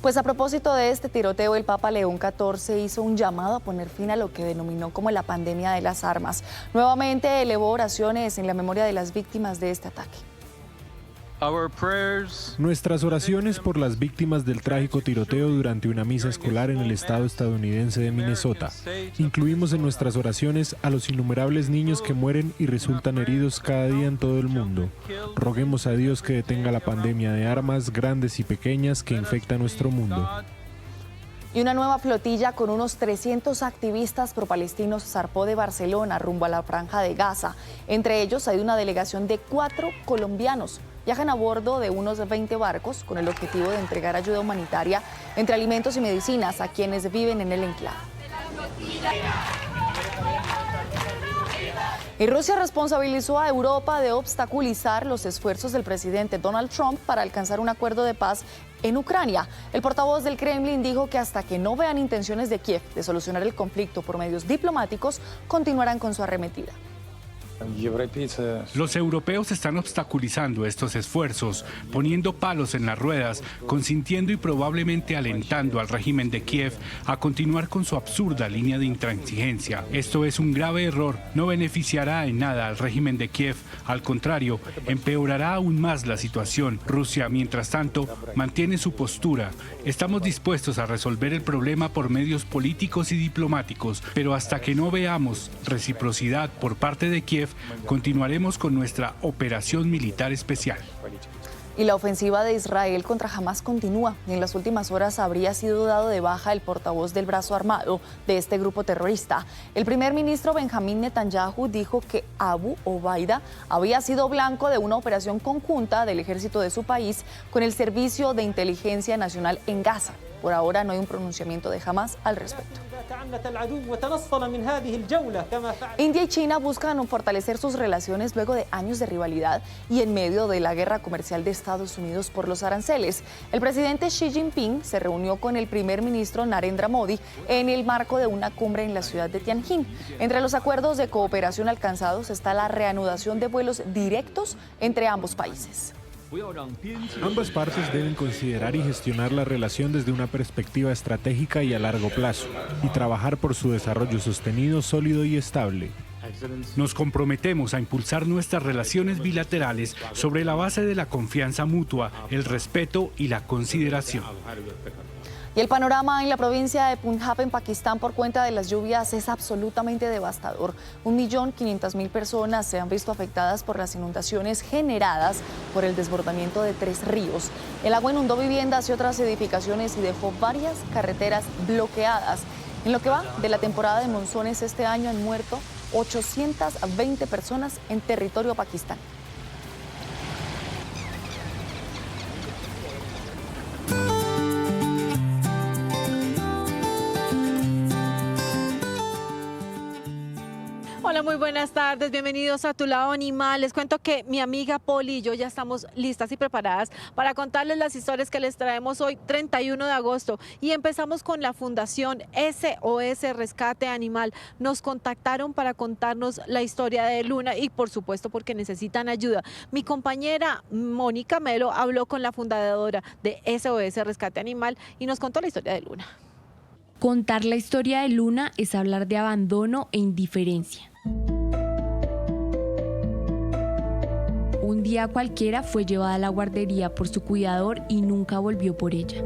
Pues a propósito de este tiroteo, el Papa León XIV hizo un llamado a poner fin a lo que denominó como la pandemia de las armas. Nuevamente elevó oraciones en la memoria de las víctimas de este ataque. Nuestras oraciones por las víctimas del trágico tiroteo durante una misa escolar en el estado estadounidense de Minnesota. Incluimos en nuestras oraciones a los innumerables niños que mueren y resultan heridos cada día en todo el mundo. Roguemos a Dios que detenga la pandemia de armas grandes y pequeñas que infecta nuestro mundo. Y una nueva flotilla con unos 300 activistas pro-palestinos zarpó de Barcelona rumbo a la Franja de Gaza. Entre ellos hay una delegación de 4 colombianos. Viajan a bordo de unos 20 barcos con el objetivo de entregar ayuda humanitaria entre alimentos y medicinas a quienes viven en el enclave. Y Rusia responsabilizó a Europa de obstaculizar los esfuerzos del presidente Donald Trump para alcanzar un acuerdo de paz en Ucrania. El portavoz del Kremlin dijo que hasta que no vean intenciones de Kiev de solucionar el conflicto por medios diplomáticos, continuarán con su arremetida. Los europeos están obstaculizando estos esfuerzos, poniendo palos en las ruedas, consintiendo y probablemente alentando al régimen de Kiev a continuar con su absurda línea de intransigencia. Esto es un grave error, no beneficiará en nada al régimen de Kiev, al contrario, empeorará aún más la situación. Rusia, mientras tanto, mantiene su postura. Estamos dispuestos a resolver el problema por medios políticos y diplomáticos, pero hasta que no veamos reciprocidad por parte de Kiev, continuaremos con nuestra operación militar especial. Y la ofensiva de Israel contra Hamás continúa. Y en las últimas horas habría sido dado de baja el portavoz del brazo armado de este grupo terrorista. El primer ministro Benjamín Netanyahu dijo que Abu Obaida había sido blanco de una operación conjunta del ejército de su país con el Servicio de Inteligencia Nacional en Gaza. Por ahora no hay un pronunciamiento de Hamás al respecto. India y China buscan fortalecer sus relaciones luego de años de rivalidad y en medio de la guerra comercial de Estados Unidos por los aranceles. El presidente Xi Jinping se reunió con el primer ministro Narendra Modi en el marco de una cumbre en la ciudad de Tianjin. Entre los acuerdos de cooperación alcanzados está la reanudación de vuelos directos entre ambos países. Ambas partes deben considerar y gestionar la relación desde una perspectiva estratégica y a largo plazo, y trabajar por su desarrollo sostenido, sólido y estable. Nos comprometemos a impulsar nuestras relaciones bilaterales sobre la base de la confianza mutua, el respeto y la consideración. Y el panorama en la provincia de Punjab, en Pakistán, por cuenta de las lluvias es absolutamente devastador. 1.500.000 personas se han visto afectadas por las inundaciones generadas por el desbordamiento de 3 ríos. El agua inundó viviendas y otras edificaciones y dejó varias carreteras bloqueadas. En lo que va de la temporada de monzones este año han muerto 820 personas en territorio pakistaní. Hola, muy buenas tardes, bienvenidos a Tu Lado Animal. Les cuento que mi amiga Poli y yo ya estamos listas y preparadas para contarles las historias que les traemos hoy, 31 de agosto. Y empezamos con la Fundación SOS Rescate Animal. Nos contactaron para contarnos la historia de Luna y por supuesto porque necesitan ayuda. Mi compañera Mónica Melo habló con la fundadora de SOS Rescate Animal y nos contó la historia de Luna. Contar la historia de Luna es hablar de abandono e indiferencia. Un día cualquiera fue llevada a la guardería por su cuidador y nunca volvió por ella.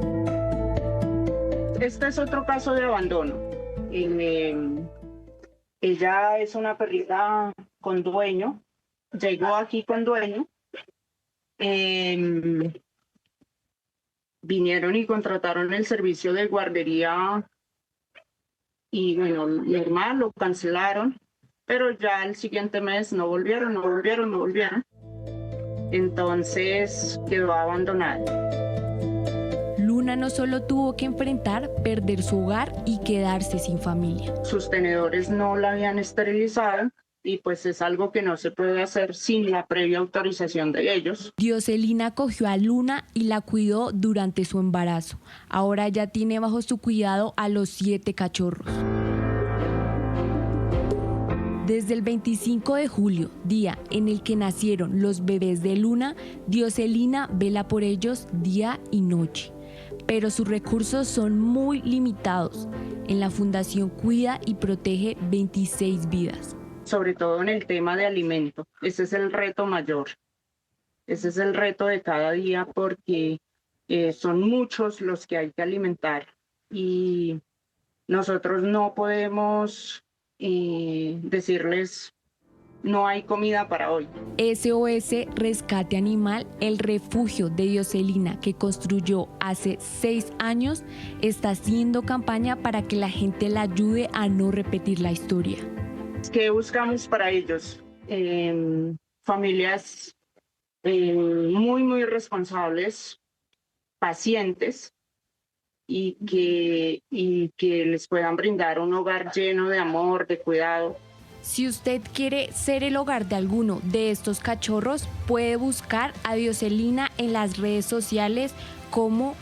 Este es otro caso de abandono. Ella es una perrita con dueño, llegó aquí con dueño. Vinieron y contrataron el servicio de guardería y bueno, normal, lo cancelaron, pero ya el siguiente mes no volvieron. Entonces quedó abandonada. Luna no solo tuvo que enfrentar perder su hogar y quedarse sin familia. Sus tenedores no la habían esterilizado y pues es algo que no se puede hacer sin la previa autorización de ellos. Dioselina cogió a Luna y la cuidó durante su embarazo. Ahora ya tiene bajo su cuidado a los 7 cachorros. Desde el 25 de julio, día en el que nacieron los bebés de Luna, Dioselina vela por ellos día y noche. Pero sus recursos son muy limitados. En la fundación cuida y protege 26 vidas. Sobre todo en el tema de alimento. Ese es el reto mayor. Ese es el reto de cada día porque son muchos los que hay que alimentar y nosotros no podemos decirles no hay comida para hoy. SOS Rescate Animal, el refugio de Dioselina que construyó hace 6 años, está haciendo campaña para que la gente la ayude a no repetir la historia. ¿Qué buscamos para ellos? Familias muy responsables, pacientes y que les puedan brindar un hogar lleno de amor, de cuidado. Si usted quiere ser el hogar de alguno de estos cachorros, puede buscar a Dioselina en las redes sociales como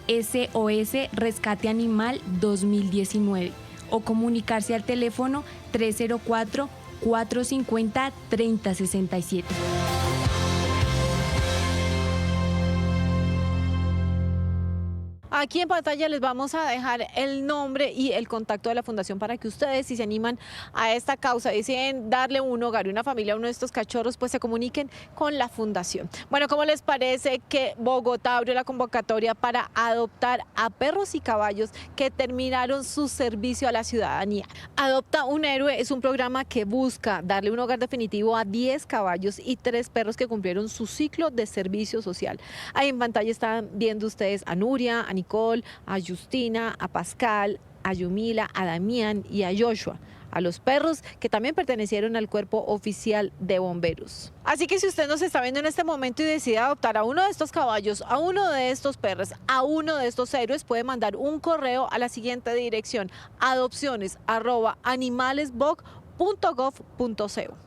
@SOS Rescate Animal 2019 o comunicarse al teléfono 304-450-3067. Aquí en pantalla les vamos a dejar el nombre y el contacto de la fundación para que ustedes, si se animan a esta causa, deciden darle un hogar y una familia a uno de estos cachorros, pues se comuniquen con la fundación. Bueno, ¿cómo les parece que Bogotá abrió la convocatoria para adoptar a perros y caballos que terminaron su servicio a la ciudadanía? Adopta un héroe es un programa que busca darle un hogar definitivo a 10 caballos y 3 perros que cumplieron su ciclo de servicio social. Ahí en pantalla están viendo ustedes a Nuria, a Nicole, a Justina, a Pascal, a Yumila, a Damián y a Joshua, a los perros que también pertenecieron al cuerpo oficial de bomberos. Así que si usted nos está viendo en este momento y decide adoptar a uno de estos caballos, a uno de estos perros, a uno de estos héroes, puede mandar un correo a la siguiente dirección: adopciones@animalesbog.gov.co.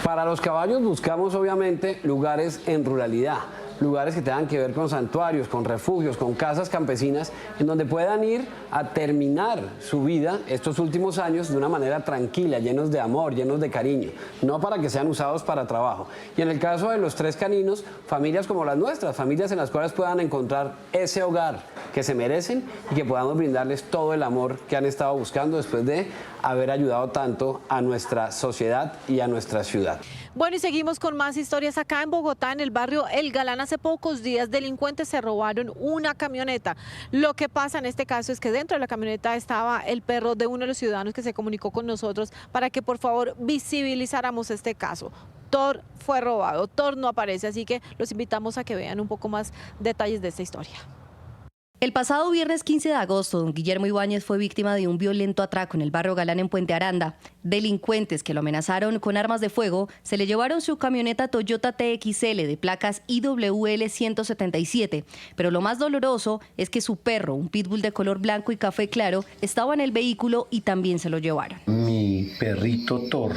Para los caballos buscamos obviamente lugares en ruralidad, lugares que tengan que ver con santuarios, con refugios, con casas campesinas, en donde puedan ir a terminar su vida estos últimos años de una manera tranquila, llenos de amor, llenos de cariño, no para que sean usados para trabajo. Y en el caso de los 3 caninos, familias como las nuestras, familias en las cuales puedan encontrar ese hogar que se merecen y que podamos brindarles todo el amor que han estado buscando después de haber ayudado tanto a nuestra sociedad y a nuestra ciudad. Bueno, y seguimos con más historias acá en Bogotá, en el barrio El Galán. Hace pocos días delincuentes se robaron una camioneta. Lo que pasa en este caso es que dentro de la camioneta estaba el perro de uno de los ciudadanos que se comunicó con nosotros para que por favor visibilizáramos este caso. Thor fue robado, Thor no aparece, así que los invitamos a que vean un poco más detalles de esta historia. El pasado viernes 15 de agosto, don Guillermo Ibáñez fue víctima de un violento atraco en el barrio Galán en Puente Aranda. Delincuentes que lo amenazaron con armas de fuego se le llevaron su camioneta Toyota TXL de placas IWL 177. Pero lo más doloroso es que su perro, un pitbull de color blanco y café claro, estaba en el vehículo y también se lo llevaron. Mi perrito Thor,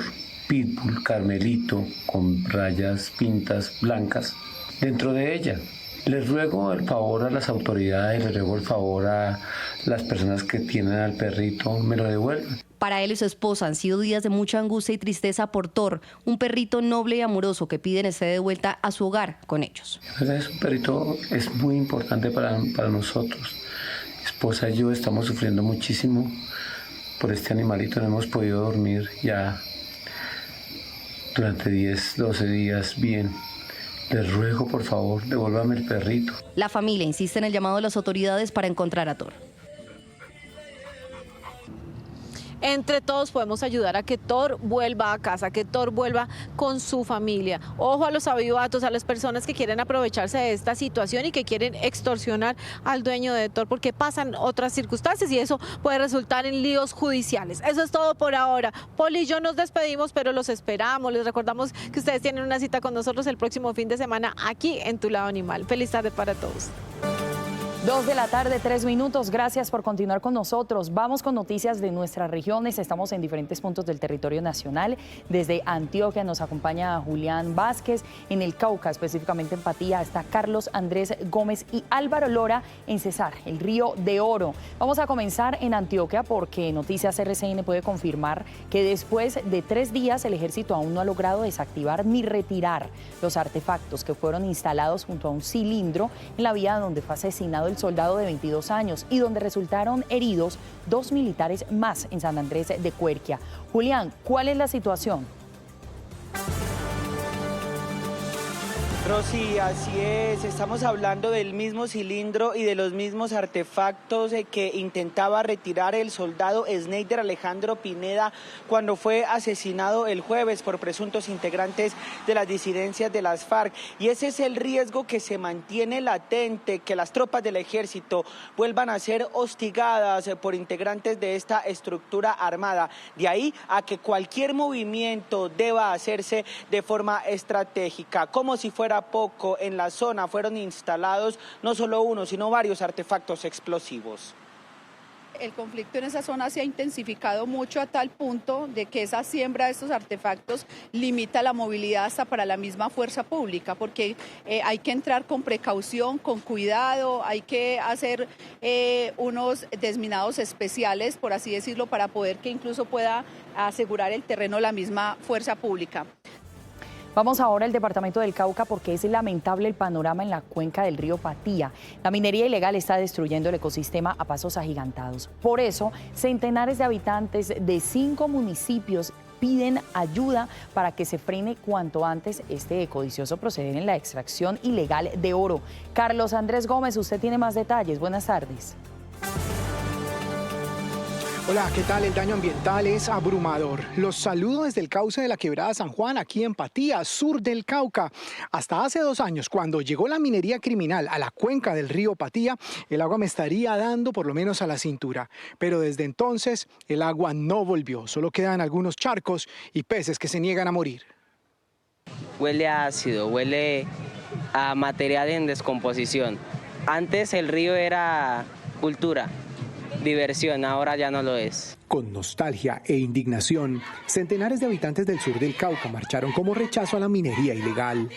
pitbull carmelito con rayas pintas blancas dentro de ella. Les ruego el favor a las autoridades, les ruego el favor a las personas que tienen al perrito, me lo devuelvan. Para él y su esposa han sido días de mucha angustia y tristeza por Thor, un perrito noble y amoroso que piden esté de vuelta a su hogar con ellos. Es un perrito, es muy importante para nosotros. Mi esposa y yo estamos sufriendo muchísimo por este animalito, no hemos podido dormir ya durante 10, 12 días bien. Les ruego, por favor, devuélvame el perrito. La familia insiste en el llamado de las autoridades para encontrar a Thor. Entre todos podemos ayudar a que Thor vuelva a casa, que Thor vuelva con su familia. Ojo a los avivatos, a las personas que quieren aprovecharse de esta situación y que quieren extorsionar al dueño de Thor, porque pasan otras circunstancias y eso puede resultar en líos judiciales. Eso es todo por ahora. Poli y yo nos despedimos, pero los esperamos. Les recordamos que ustedes tienen una cita con nosotros el próximo fin de semana aquí en Tu Lado Animal. Feliz tarde para todos. 2 de la tarde, 3 minutos. Gracias por continuar con nosotros. Vamos con noticias de nuestras regiones. Estamos en diferentes puntos del territorio nacional. Desde Antioquia nos acompaña Julián Vázquez. En el Cauca, específicamente en Patía, está Carlos Andrés Gómez y Álvaro Lora en Cesar, el Río de Oro. Vamos a comenzar en Antioquia porque Noticias RCN puede confirmar que después de 3 días el ejército aún no ha logrado desactivar ni retirar los artefactos que fueron instalados junto a un cilindro en la vía donde fue asesinado el soldado de 22 años y donde resultaron heridos 2 militares más en San Andrés de Cuerquia. Julián, ¿cuál es la situación? Rosy, así es, estamos hablando del mismo cilindro y de los mismos artefactos que intentaba retirar el soldado Sneider Alejandro Pineda cuando fue asesinado el jueves por presuntos integrantes de las disidencias de las FARC. Y ese es el riesgo que se mantiene latente, que las tropas del ejército vuelvan a ser hostigadas por integrantes de esta estructura armada. De ahí a que cualquier movimiento deba hacerse de forma estratégica, como si fuera poco. En la zona fueron instalados no solo uno, sino varios artefactos explosivos. El conflicto en esa zona se ha intensificado mucho a tal punto de que esa siembra de estos artefactos limita la movilidad hasta para la misma fuerza pública, porque hay que entrar con precaución, con cuidado, hay que hacer unos desminados especiales, por así decirlo, para poder que incluso pueda asegurar el terreno la misma fuerza pública. Vamos ahora al departamento del Cauca porque es lamentable el panorama en la cuenca del río Patía. La minería ilegal está destruyendo el ecosistema a pasos agigantados. Por eso, centenares de habitantes de 5 municipios piden ayuda para que se frene cuanto antes este codicioso proceder en la extracción ilegal de oro. Carlos Andrés Gómez, usted tiene más detalles. Buenas tardes. Hola, ¿qué tal? El daño ambiental es abrumador. Los saludo desde el cauce de la Quebrada San Juan, aquí en Patía, sur del Cauca. Hasta hace 2 años, cuando llegó la minería criminal a la cuenca del río Patía, el agua me estaría dando por lo menos a la cintura. Pero desde entonces, el agua no volvió. Solo quedan algunos charcos y peces que se niegan a morir. Huele a ácido, huele a material en descomposición. Antes el río era cultura. diversión, ahora ya no lo es. Con nostalgia e indignación, centenares de habitantes del sur del Cauca marcharon como rechazo a la minería ilegal.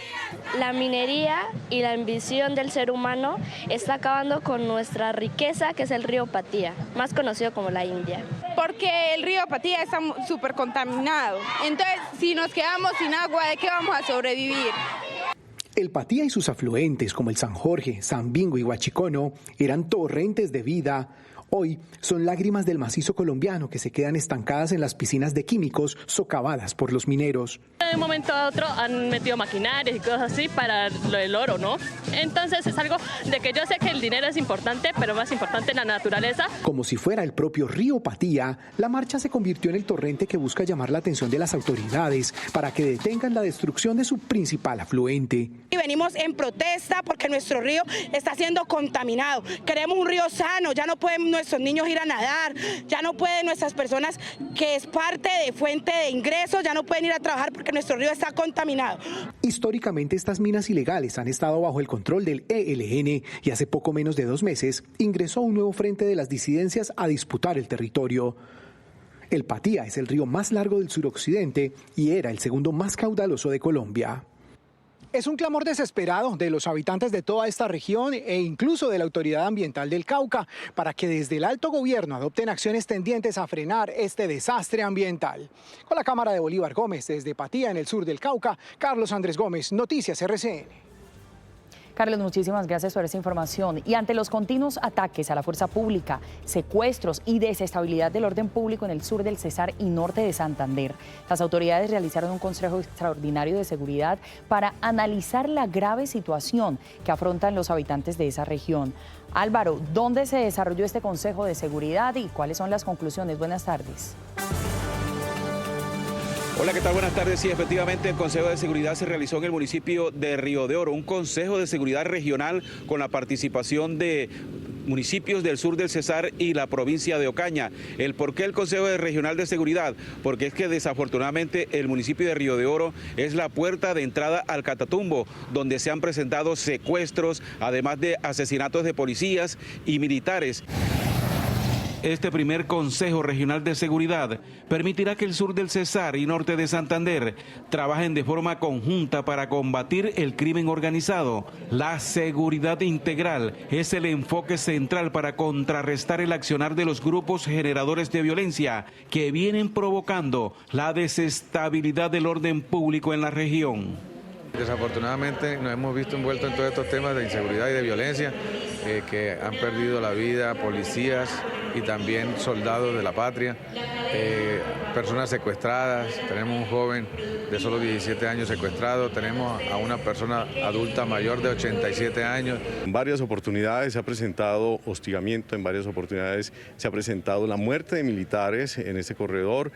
La minería y la ambición del ser humano está acabando con nuestra riqueza, que es el río Patía, más conocido como la India. Porque el río Patía está súper contaminado. Entonces, si nos quedamos sin agua, ¿de qué vamos a sobrevivir? El Patía y sus afluentes, como el San Jorge, San Bingo y Huachicono, eran torrentes de vida. Hoy son lágrimas del macizo colombiano que se quedan estancadas en las piscinas de químicos socavadas por los mineros. De un momento a otro han metido maquinarias y cosas así para lo del oro, ¿no? Entonces es algo de que yo sé que el dinero es importante, pero más importante la naturaleza. Como si fuera el propio río Patía, la marcha se convirtió en el torrente que busca llamar la atención de las autoridades para que detengan la destrucción de su principal afluente. Y venimos en protesta porque nuestro río está siendo contaminado. Queremos un río sano, ya no pueden nuestros niños ir a nadar, ya no pueden nuestras personas, que es parte de fuente de ingresos, ya no pueden ir a trabajar porque nuestro río está contaminado. Históricamente estas minas ilegales han estado bajo el control del ELN y hace poco menos de 2 meses ingresó un nuevo frente de las disidencias a disputar el territorio. El Patía es el río más largo del suroccidente y era el segundo más caudaloso de Colombia. Es un clamor desesperado de los habitantes de toda esta región e incluso de la Autoridad Ambiental del Cauca para que desde el alto gobierno adopten acciones tendientes a frenar este desastre ambiental. Con la cámara de Bolívar Gómez desde Patía, en el sur del Cauca, Carlos Andrés Gómez, Noticias RCN. Carlos, muchísimas gracias por esa información. Y ante los continuos ataques a la fuerza pública, secuestros y desestabilidad del orden público en el sur del Cesar y norte de Santander, las autoridades realizaron un consejo extraordinario de seguridad para analizar la grave situación que afrontan los habitantes de esa región. Álvaro, ¿dónde se desarrolló este consejo de seguridad y cuáles son las conclusiones? Buenas tardes. Hola, ¿qué tal? Buenas tardes. Sí, efectivamente, el Consejo de Seguridad se realizó en el municipio de Río de Oro, un Consejo de Seguridad regional con la participación de municipios del sur del Cesar y la provincia de Ocaña. ¿El por qué el Consejo Regional de Seguridad? Porque es que desafortunadamente el municipio de Río de Oro es la puerta de entrada al Catatumbo, donde se han presentado secuestros, además de asesinatos de policías y militares. Este primer Consejo Regional de Seguridad permitirá que el sur del Cesar y norte de Santander trabajen de forma conjunta para combatir el crimen organizado. La seguridad integral es el enfoque central para contrarrestar el accionar de los grupos generadores de violencia que vienen provocando la desestabilidad del orden público en la región. Desafortunadamente nos hemos visto envueltos en todos estos temas de inseguridad y de violencia que han perdido la vida policías y también soldados de la patria, personas secuestradas. Tenemos un joven de solo 17 años secuestrado, tenemos a una persona adulta mayor de 87 años. En varias oportunidades se ha presentado hostigamiento, en varias oportunidades se ha presentado la muerte de militares en este corredor.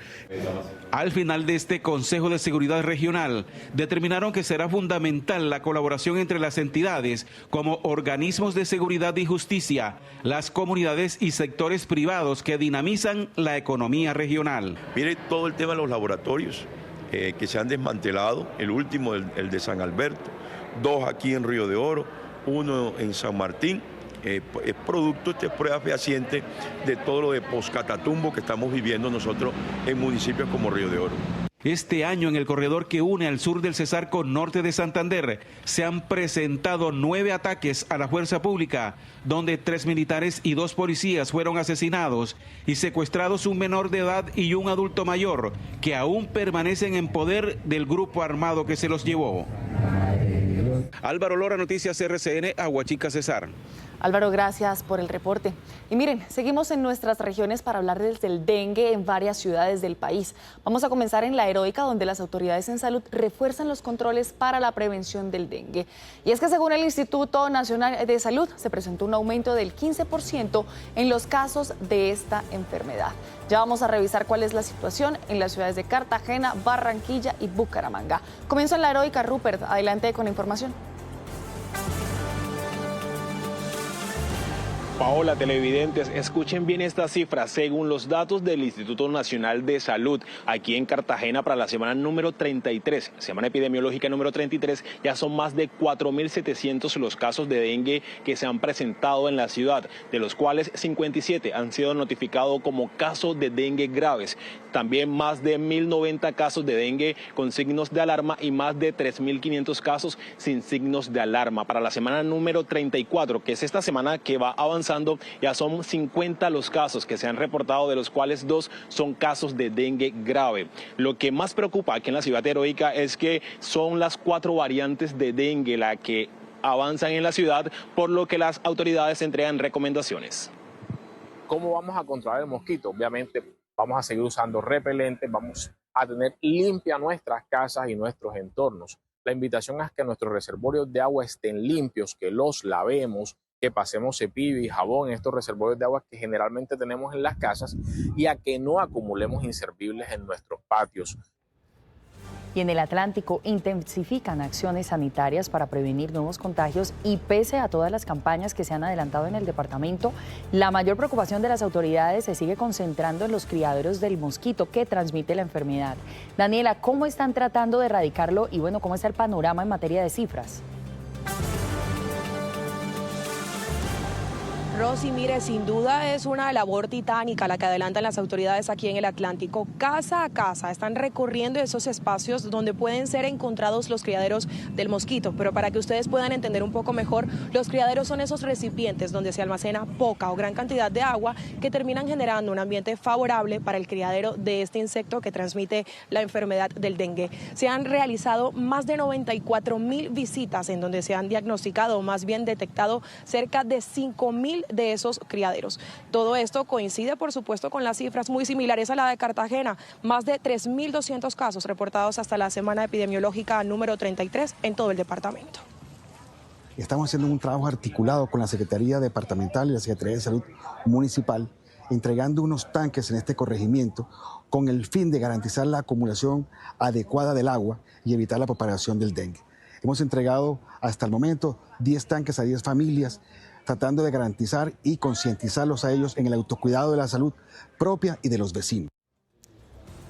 Al final de este Consejo de Seguridad Regional, determinaron que será fundamental la colaboración entre las entidades como organismos de seguridad y justicia, las comunidades y sectores privados que dinamizan la economía regional. Mire todo el tema de los laboratorios que se han desmantelado, el último, el de San Alberto, 2 aquí en Río de Oro, 1 en San Martín. Es producto, es prueba fehaciente de todo lo de poscatatumbo que estamos viviendo nosotros en municipios como Río de Oro. Este año en el corredor que une al sur del Cesar con norte de Santander se han presentado 9 ataques a la fuerza pública, donde 3 militares y 2 policías fueron asesinados y secuestrados un menor de edad y un adulto mayor que aún permanecen en poder del grupo armado que se los llevó. Álvaro Lora, Noticias RCN, Aguachica, Cesar. Álvaro, gracias por el reporte. Y miren, seguimos en nuestras regiones para hablar del dengue en varias ciudades del país. Vamos a comenzar en La Heroica, donde las autoridades en salud refuerzan los controles para la prevención del dengue. Y es que según el Instituto Nacional de Salud, se presentó un aumento del 15% en los casos de esta enfermedad. Ya vamos a revisar cuál es la situación en las ciudades de Cartagena, Barranquilla y Bucaramanga. Comienzo en La Heroica. Rupert, adelante con la información. Paola, televidentes, escuchen bien estas cifras. Según los datos del Instituto Nacional de Salud, aquí en Cartagena para la semana número 33, semana epidemiológica número 33, ya son más de 4.700 los casos de dengue que se han presentado en la ciudad, de los cuales 57 han sido notificados como casos de dengue graves. También más de 1.090 casos de dengue con signos de alarma y más de 3.500 casos sin signos de alarma. Para la semana número 34, que es esta semana que va avanzando, ya son 50 los casos que se han reportado, de los cuales 2 son casos de dengue grave. Lo que más preocupa aquí en la ciudad heroica es que son las 4 variantes de dengue las que avanzan en la ciudad, por lo que las autoridades entregan recomendaciones. ¿Cómo vamos a controlar el mosquito? Obviamente vamos a seguir usando repelentes, vamos a tener limpias nuestras casas y nuestros entornos. La invitación es que nuestros reservorios de agua estén limpios, que los lavemos, que pasemos cepillo y jabón en estos reservorios de agua que generalmente tenemos en las casas y a que no acumulemos inservibles en nuestros patios. Y en el Atlántico intensifican acciones sanitarias para prevenir nuevos contagios y pese a todas las campañas que se han adelantado en el departamento, la mayor preocupación de las autoridades se sigue concentrando en los criaderos del mosquito que transmite la enfermedad. Daniela, ¿cómo están tratando de erradicarlo y bueno, cómo está el panorama en materia de cifras? Rosy, mire, sin duda es una labor titánica la que adelantan las autoridades aquí en el Atlántico. Casa a casa están recorriendo esos espacios donde pueden ser encontrados los criaderos del mosquito. Pero para que ustedes puedan entender un poco mejor, los criaderos son esos recipientes donde se almacena poca o gran cantidad de agua que terminan generando un ambiente favorable para el criadero de este insecto que transmite la enfermedad del dengue. Se han realizado más de 94.000 visitas en donde se han diagnosticado o más bien detectado cerca de 5.000 de esos criaderos. Todo esto coincide, por supuesto, con las cifras muy similares a la de Cartagena, más de 3.200 casos reportados hasta la semana epidemiológica número 33 en todo el departamento. Estamos haciendo un trabajo articulado con la Secretaría Departamental y la Secretaría de Salud Municipal, entregando unos tanques en este corregimiento con el fin de garantizar la acumulación adecuada del agua y evitar la propagación del dengue. Hemos entregado hasta el momento 10 tanques a 10 familias, tratando de garantizar y concientizarlos a ellos en el autocuidado de la salud propia y de los vecinos.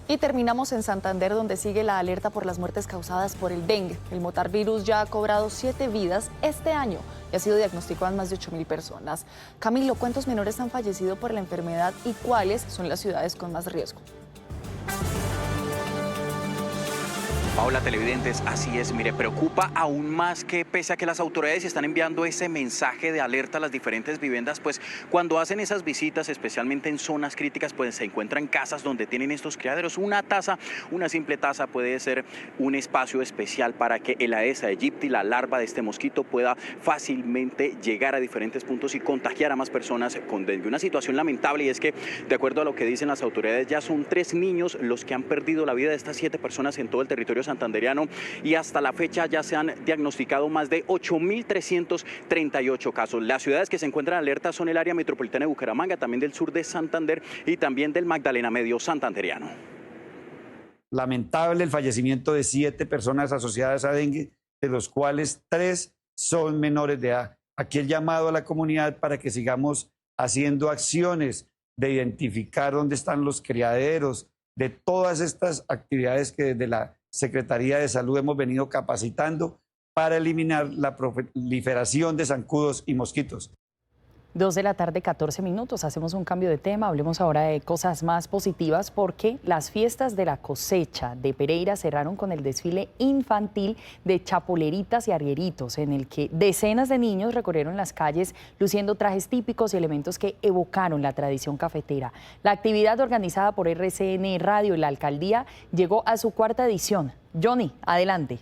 Y terminamos en Santander, donde sigue la alerta por las muertes causadas por el dengue. El motarvirus ya ha cobrado 7 vidas este año y ha sido diagnosticado en más de 8.000 personas. Camilo, ¿cuántos menores han fallecido por la enfermedad y cuáles son las ciudades con más riesgo? Paola, televidentes, así es. Mire, preocupa aún más que pese a que las autoridades están enviando ese mensaje de alerta a las diferentes viviendas, pues cuando hacen esas visitas, especialmente en zonas críticas, pues se encuentran casas donde tienen estos criaderos. Una simple taza puede ser un espacio especial para que el Aedes aegypti, la larva de este mosquito, pueda fácilmente llegar a diferentes puntos y contagiar a más personas con dengue. Una situación lamentable, y es que, de acuerdo a lo que dicen las autoridades, ya son 3 niños los que han perdido la vida de estas 7 personas en todo el territorio santanderiano y hasta la fecha ya se han diagnosticado más de 8.338 casos. Las ciudades que se encuentran en alerta son el área metropolitana de Bucaramanga, también del sur de Santander y también del Magdalena Medio santanderiano. Lamentable el fallecimiento de 7 personas asociadas a dengue, de los cuales 3 son menores de edad. Aquí el llamado a la comunidad para que sigamos haciendo acciones de identificar dónde están los criaderos, de todas estas actividades que desde la Secretaría de Salud hemos venido capacitando para eliminar la proliferación de zancudos y mosquitos. 2 de la tarde, 14 minutos. Hacemos un cambio de tema. Hablemos ahora de cosas más positivas porque las fiestas de la cosecha de Pereira cerraron con el desfile infantil de chapoleritas y arrieritos, en el que decenas de niños recorrieron las calles luciendo trajes típicos y elementos que evocaron la tradición cafetera. La actividad, organizada por RCN Radio y la alcaldía, llegó a su 4ª edición. Johnny, adelante.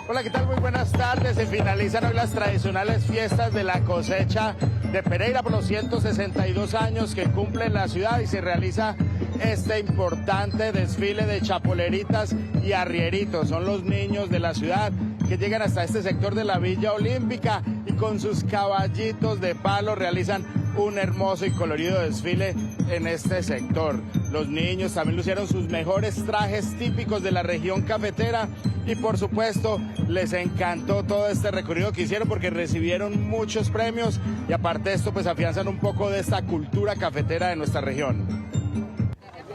Hola, ¿qué tal? Muy buenas tardes. Se finalizan hoy las tradicionales fiestas de la cosecha de Pereira por los 162 años que cumple la ciudad y se realiza este importante desfile de chapoleritas y arrieritos. Son los niños de la ciudad que llegan hasta este sector de la Villa Olímpica y con sus caballitos de palo realizan un hermoso y colorido desfile en este sector. Los niños también lucieron sus mejores trajes típicos de la región cafetera y por supuesto les encantó todo este recorrido que hicieron porque recibieron muchos premios y aparte de esto pues afianzan un poco de esta cultura cafetera de nuestra región.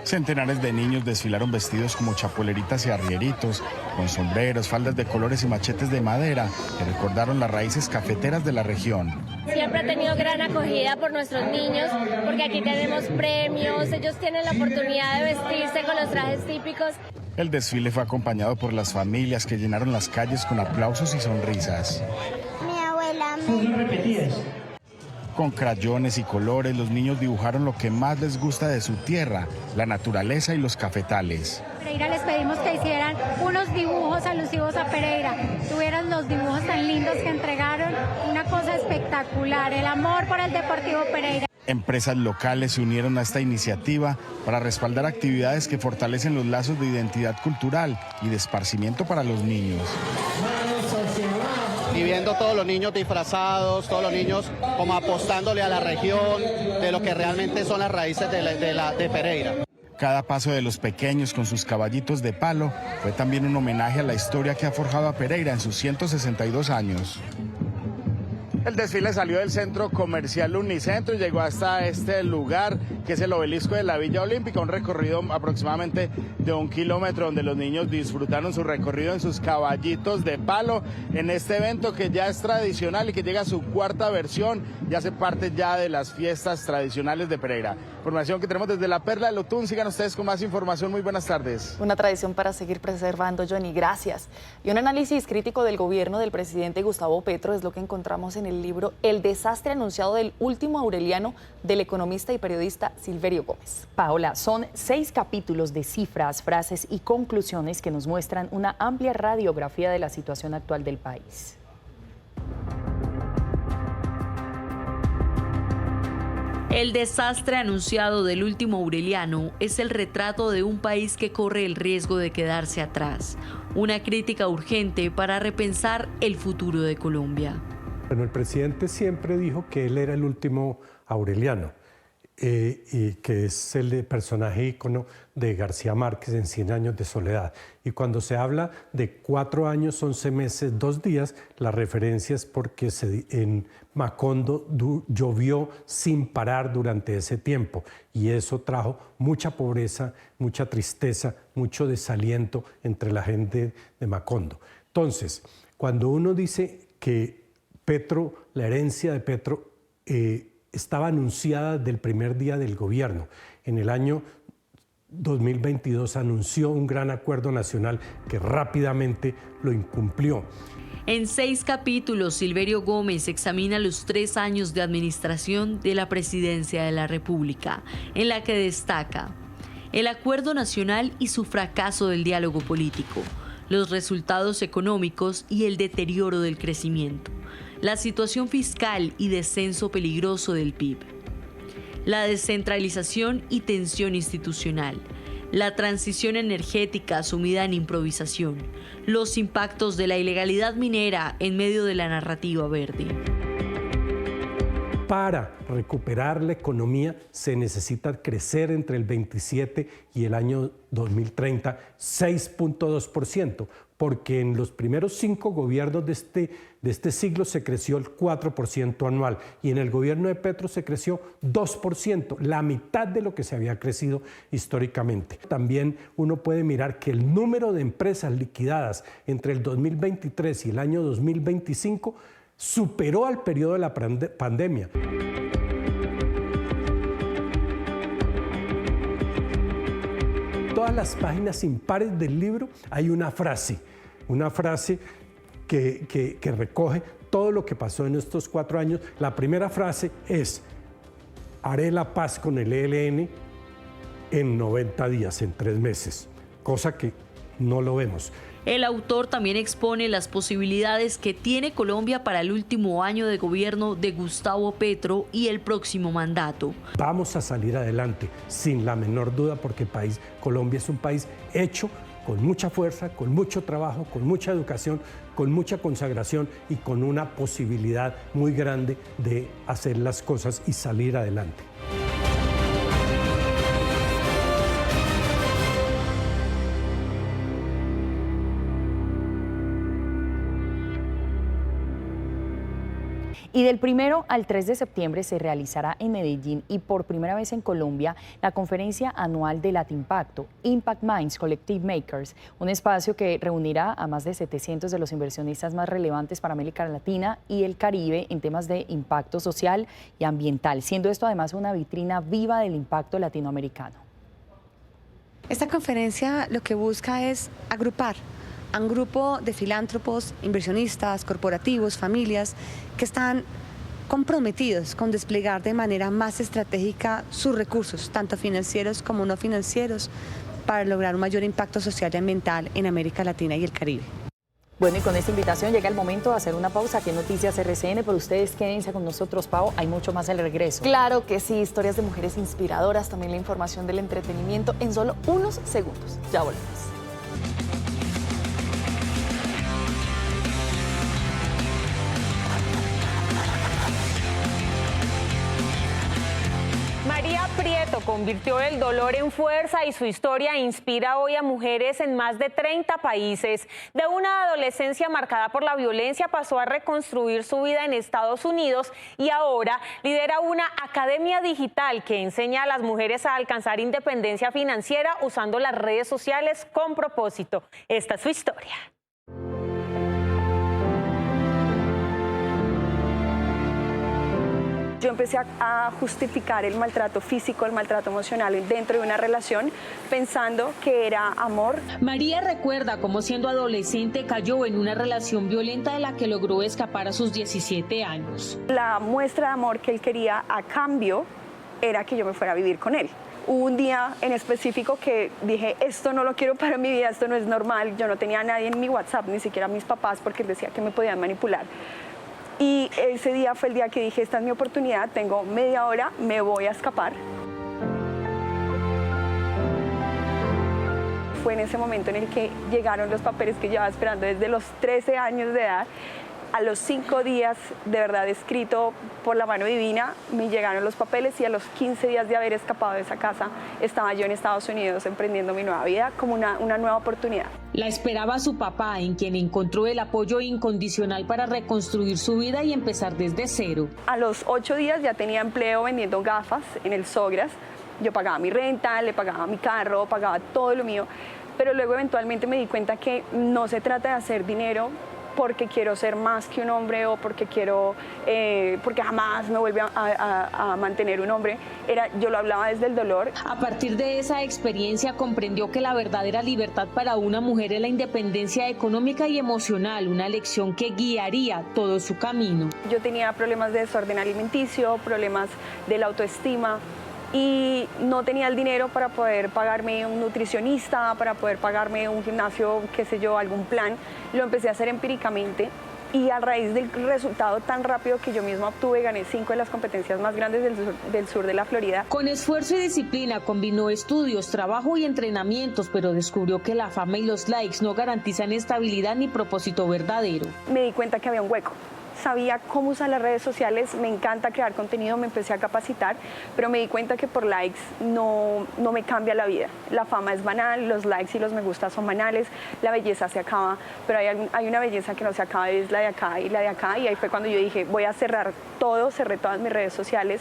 Centenares de niños desfilaron vestidos como chapoleritas y arrieritos, con sombreros, faldas de colores y machetes de madera, que recordaron las raíces cafeteras de la región. Siempre ha tenido gran acogida por nuestros niños, porque aquí tenemos premios, ellos tienen la oportunidad de vestirse con los trajes típicos. El desfile fue acompañado por las familias que llenaron las calles con aplausos y sonrisas. Mi abuela me... Con crayones y colores, los niños dibujaron lo que más les gusta de su tierra, la naturaleza y los cafetales. Pereira les pedimos que hicieran unos dibujos alusivos a Pereira. Tuvieron los dibujos tan lindos que entregaron, una cosa espectacular, el amor por el Deportivo Pereira. Empresas locales se unieron a esta iniciativa para respaldar actividades que fortalecen los lazos de identidad cultural y de esparcimiento para los niños. Y viendo todos los niños disfrazados, todos los niños como apostándole a la región, de lo que realmente son las raíces de Pereira. Cada paso de los pequeños con sus caballitos de palo fue también un homenaje a la historia que ha forjado a Pereira en sus 162 años. El desfile salió del centro comercial Unicentro y llegó hasta este lugar que es el obelisco de la Villa Olímpica, un recorrido aproximadamente de 1 kilómetro donde los niños disfrutaron su recorrido en sus caballitos de palo en este evento que ya es tradicional y que llega a su 4ª versión y hace parte ya de las fiestas tradicionales de Pereira. Información que tenemos desde la Perla del Otún. Sigan ustedes con más información. Muy buenas tardes. Una tradición para seguir preservando, Johnny. Gracias. Y un análisis crítico del gobierno del presidente Gustavo Petro es lo que encontramos en el libro El desastre anunciado del último Aureliano del economista y periodista Silverio Gómez. Paola, son 6 capítulos de cifras, frases y conclusiones que nos muestran una amplia radiografía de la situación actual del país. El desastre anunciado del último Aureliano es el retrato de un país que corre el riesgo de quedarse atrás. Una crítica urgente para repensar el futuro de Colombia. Bueno, el presidente siempre dijo que él era el último Aureliano y que es el personaje ícono de García Márquez en 100 años de soledad. Y cuando se habla de 4 años, 11 meses, 2 días, la referencia es porque en Macondo llovió sin parar durante ese tiempo y eso trajo mucha pobreza, mucha tristeza, mucho desaliento entre la gente de Macondo. Entonces, cuando uno dice que Petro, la herencia de Petro, estaba anunciada del primer día del gobierno. En el año 2022 anunció un gran acuerdo nacional que rápidamente lo incumplió. En 6 capítulos, Silverio Gómez examina los 3 años de administración de la Presidencia de la República, en la que destaca el acuerdo nacional y su fracaso del diálogo político, los resultados económicos y el deterioro del crecimiento, la situación fiscal y descenso peligroso del PIB, la descentralización y tensión institucional, la transición energética sumida en improvisación, los impactos de la ilegalidad minera en medio de la narrativa verde. Para recuperar la economía se necesita crecer entre el 27 y el año 2030 6.2%, porque en los primeros 5 gobiernos de este siglo se creció el 4% anual y en el gobierno de Petro se creció 2%, la mitad de lo que se había crecido históricamente. También uno puede mirar que el número de empresas liquidadas entre el 2023 y el año 2025 superó al periodo de la pandemia. Todas las páginas impares del libro hay una frase que recoge todo lo que pasó en estos 4 años. La primera frase es: haré la paz con el ELN en 90 días, en 3 meses, cosa que no lo vemos. El autor también expone las posibilidades que tiene Colombia para el último año de gobierno de Gustavo Petro y el próximo mandato. Vamos a salir adelante, sin la menor duda, porque Colombia es un país hecho con mucha fuerza, con mucho trabajo, con mucha educación, con mucha consagración y con una posibilidad muy grande de hacer las cosas y salir adelante. Y del 1 al 3 de septiembre se realizará en Medellín y por primera vez en Colombia la conferencia anual de Latimpacto, Impact Minds Collective Makers, un espacio que reunirá a más de 700 de los inversionistas más relevantes para América Latina y el Caribe en temas de impacto social y ambiental, siendo esto además una vitrina viva del impacto latinoamericano. Esta conferencia lo que busca es agrupar a un grupo de filántropos, inversionistas, corporativos, familias que están comprometidos con desplegar de manera más estratégica sus recursos, tanto financieros como no financieros, para lograr un mayor impacto social y ambiental en América Latina y el Caribe. Bueno, y con esta invitación llega el momento de hacer una pausa aquí en Noticias RCN, pero ustedes quédense con nosotros, Pau, hay mucho más al regreso. Claro que sí, historias de mujeres inspiradoras, también la información del entretenimiento en solo unos segundos. Ya volvemos. María Prieto convirtió el dolor en fuerza y su historia inspira hoy a mujeres en más de 30 países. De una adolescencia marcada por la violencia pasó a reconstruir su vida en Estados Unidos y ahora lidera una academia digital que enseña a las mujeres a alcanzar independencia financiera usando las redes sociales con propósito. Esta es su historia. Yo empecé a justificar el maltrato físico, el maltrato emocional dentro de una relación, pensando que era amor. María recuerda cómo siendo adolescente cayó en una relación violenta de la que logró escapar a sus 17 años. La muestra de amor que él quería a cambio era que yo me fuera a vivir con él. Hubo un día en específico que dije, esto no lo quiero para mi vida, esto no es normal. Yo no tenía a nadie en mi WhatsApp, ni siquiera a mis papás, porque él decía que me podían manipular. Y ese día fue el día que dije, esta es mi oportunidad, tengo media hora, me voy a escapar. Fue en ese momento en el que llegaron los papeles que llevaba esperando desde los 13 años de edad. A los 5 días, de verdad escrito por la mano divina, me llegaron los papeles y a los 15 días de haber escapado de esa casa, estaba yo en Estados Unidos emprendiendo mi nueva vida como una nueva oportunidad. La esperaba su papá, en quien encontró el apoyo incondicional para reconstruir su vida y empezar desde cero. A los 8 días ya tenía empleo vendiendo gafas en el Sogras. Yo pagaba mi renta, le pagaba mi carro, pagaba todo lo mío, pero luego eventualmente me di cuenta que no se trata de hacer dinero porque quiero ser más que un hombre o porque porque jamás me vuelve a mantener un hombre. Yo lo hablaba desde el dolor. A partir de esa experiencia comprendió que la verdadera libertad para una mujer es la independencia económica y emocional, una lección que guiaría todo su camino. Yo tenía problemas de desorden alimenticio, problemas de la autoestima, y no tenía el dinero para poder pagarme un nutricionista, para poder pagarme un gimnasio, qué sé yo, algún plan. Lo empecé a hacer empíricamente y a raíz del resultado tan rápido que yo misma obtuve, gané 5 de las competencias más grandes del sur de la Florida. Con esfuerzo y disciplina combinó estudios, trabajo y entrenamientos, pero descubrió que la fama y los likes no garantizan estabilidad ni propósito verdadero. Me di cuenta que había un hueco. Sabía cómo usar las redes sociales, me encanta crear contenido, me empecé a capacitar, pero me di cuenta que por likes no me cambia la vida. La fama es banal, los likes y los me gusta son banales, la belleza se acaba, pero hay una belleza que no se acaba, es la de acá y la de acá, y ahí fue cuando yo dije, voy a cerrar todo, cerré todas mis redes sociales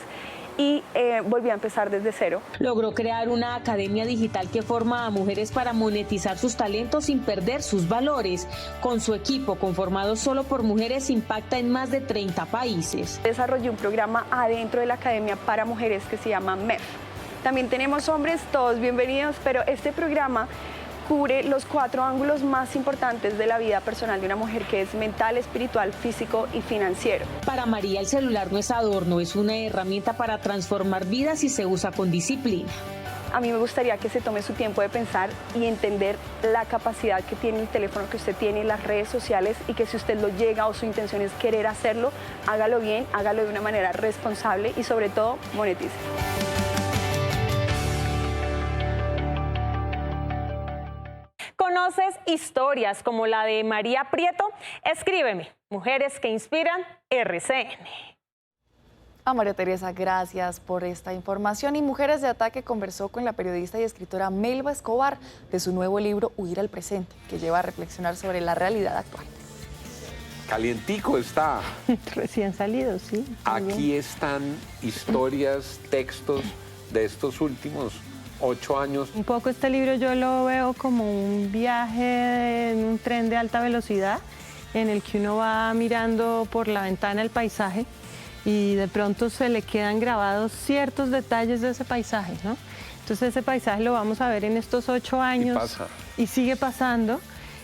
y volví a empezar desde cero. Logró crear una academia digital que forma a mujeres para monetizar sus talentos sin perder sus valores. Con su equipo, conformado solo por mujeres, impacta en más de 30 países. Desarrollé un programa adentro de la academia para mujeres que se llama MEF. También tenemos hombres, todos bienvenidos, pero este programa cubre los 4 ángulos más importantes de la vida personal de una mujer, que es mental, espiritual, físico y financiero. Para María, el celular no es adorno, es una herramienta para transformar vidas y se usa con disciplina. A mí me gustaría que se tome su tiempo de pensar y entender la capacidad que tiene el teléfono que usted tiene, las redes sociales, y que si usted lo llega o su intención es querer hacerlo, hágalo bien, hágalo de una manera responsable y sobre todo monetice. ¿Conoces historias como la de María Prieto? Escríbeme, Mujeres que Inspiran, RCN. A María Teresa, gracias por esta información. Y Mujeres de Ataque conversó con la periodista y escritora Melba Escobar de su nuevo libro Huir al Presente, que lleva a reflexionar sobre la realidad actual. Calientico está. Recién salido, sí. Aquí están historias, textos de estos últimos 8 años. Un poco este libro yo lo veo como un viaje en un tren de alta velocidad en el que uno va mirando por la ventana el paisaje y de pronto se le quedan grabados ciertos detalles de ese paisaje, ¿no? Entonces ese paisaje lo vamos a ver en estos 8 años y sigue pasando.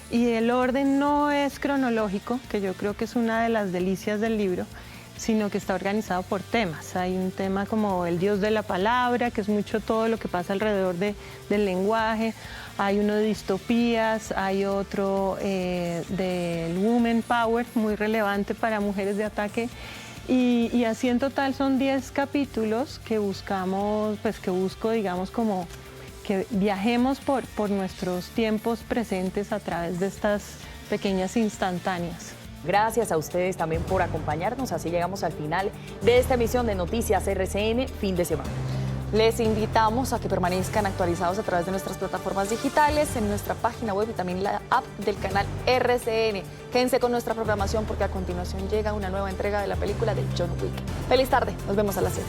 Y el orden no es cronológico, que yo creo que es una de las delicias del libro, sino que está organizado por temas. Hay un tema como el dios de la palabra, que es mucho todo lo que pasa alrededor del lenguaje. Hay uno de distopías, hay otro del woman power, muy relevante para mujeres de ataque. Y así en total son 10 capítulos que buscamos, pues que busco, digamos, como que viajemos por nuestros tiempos presentes a través de estas pequeñas instantáneas. Gracias a ustedes también por acompañarnos. Así llegamos al final de esta emisión de Noticias RCN Fin de Semana. Les invitamos a que permanezcan actualizados a través de nuestras plataformas digitales, en nuestra página web y también la app del canal RCN. Quédense con nuestra programación porque a continuación llega una nueva entrega de la película de John Wick. Feliz tarde, nos vemos a las 7.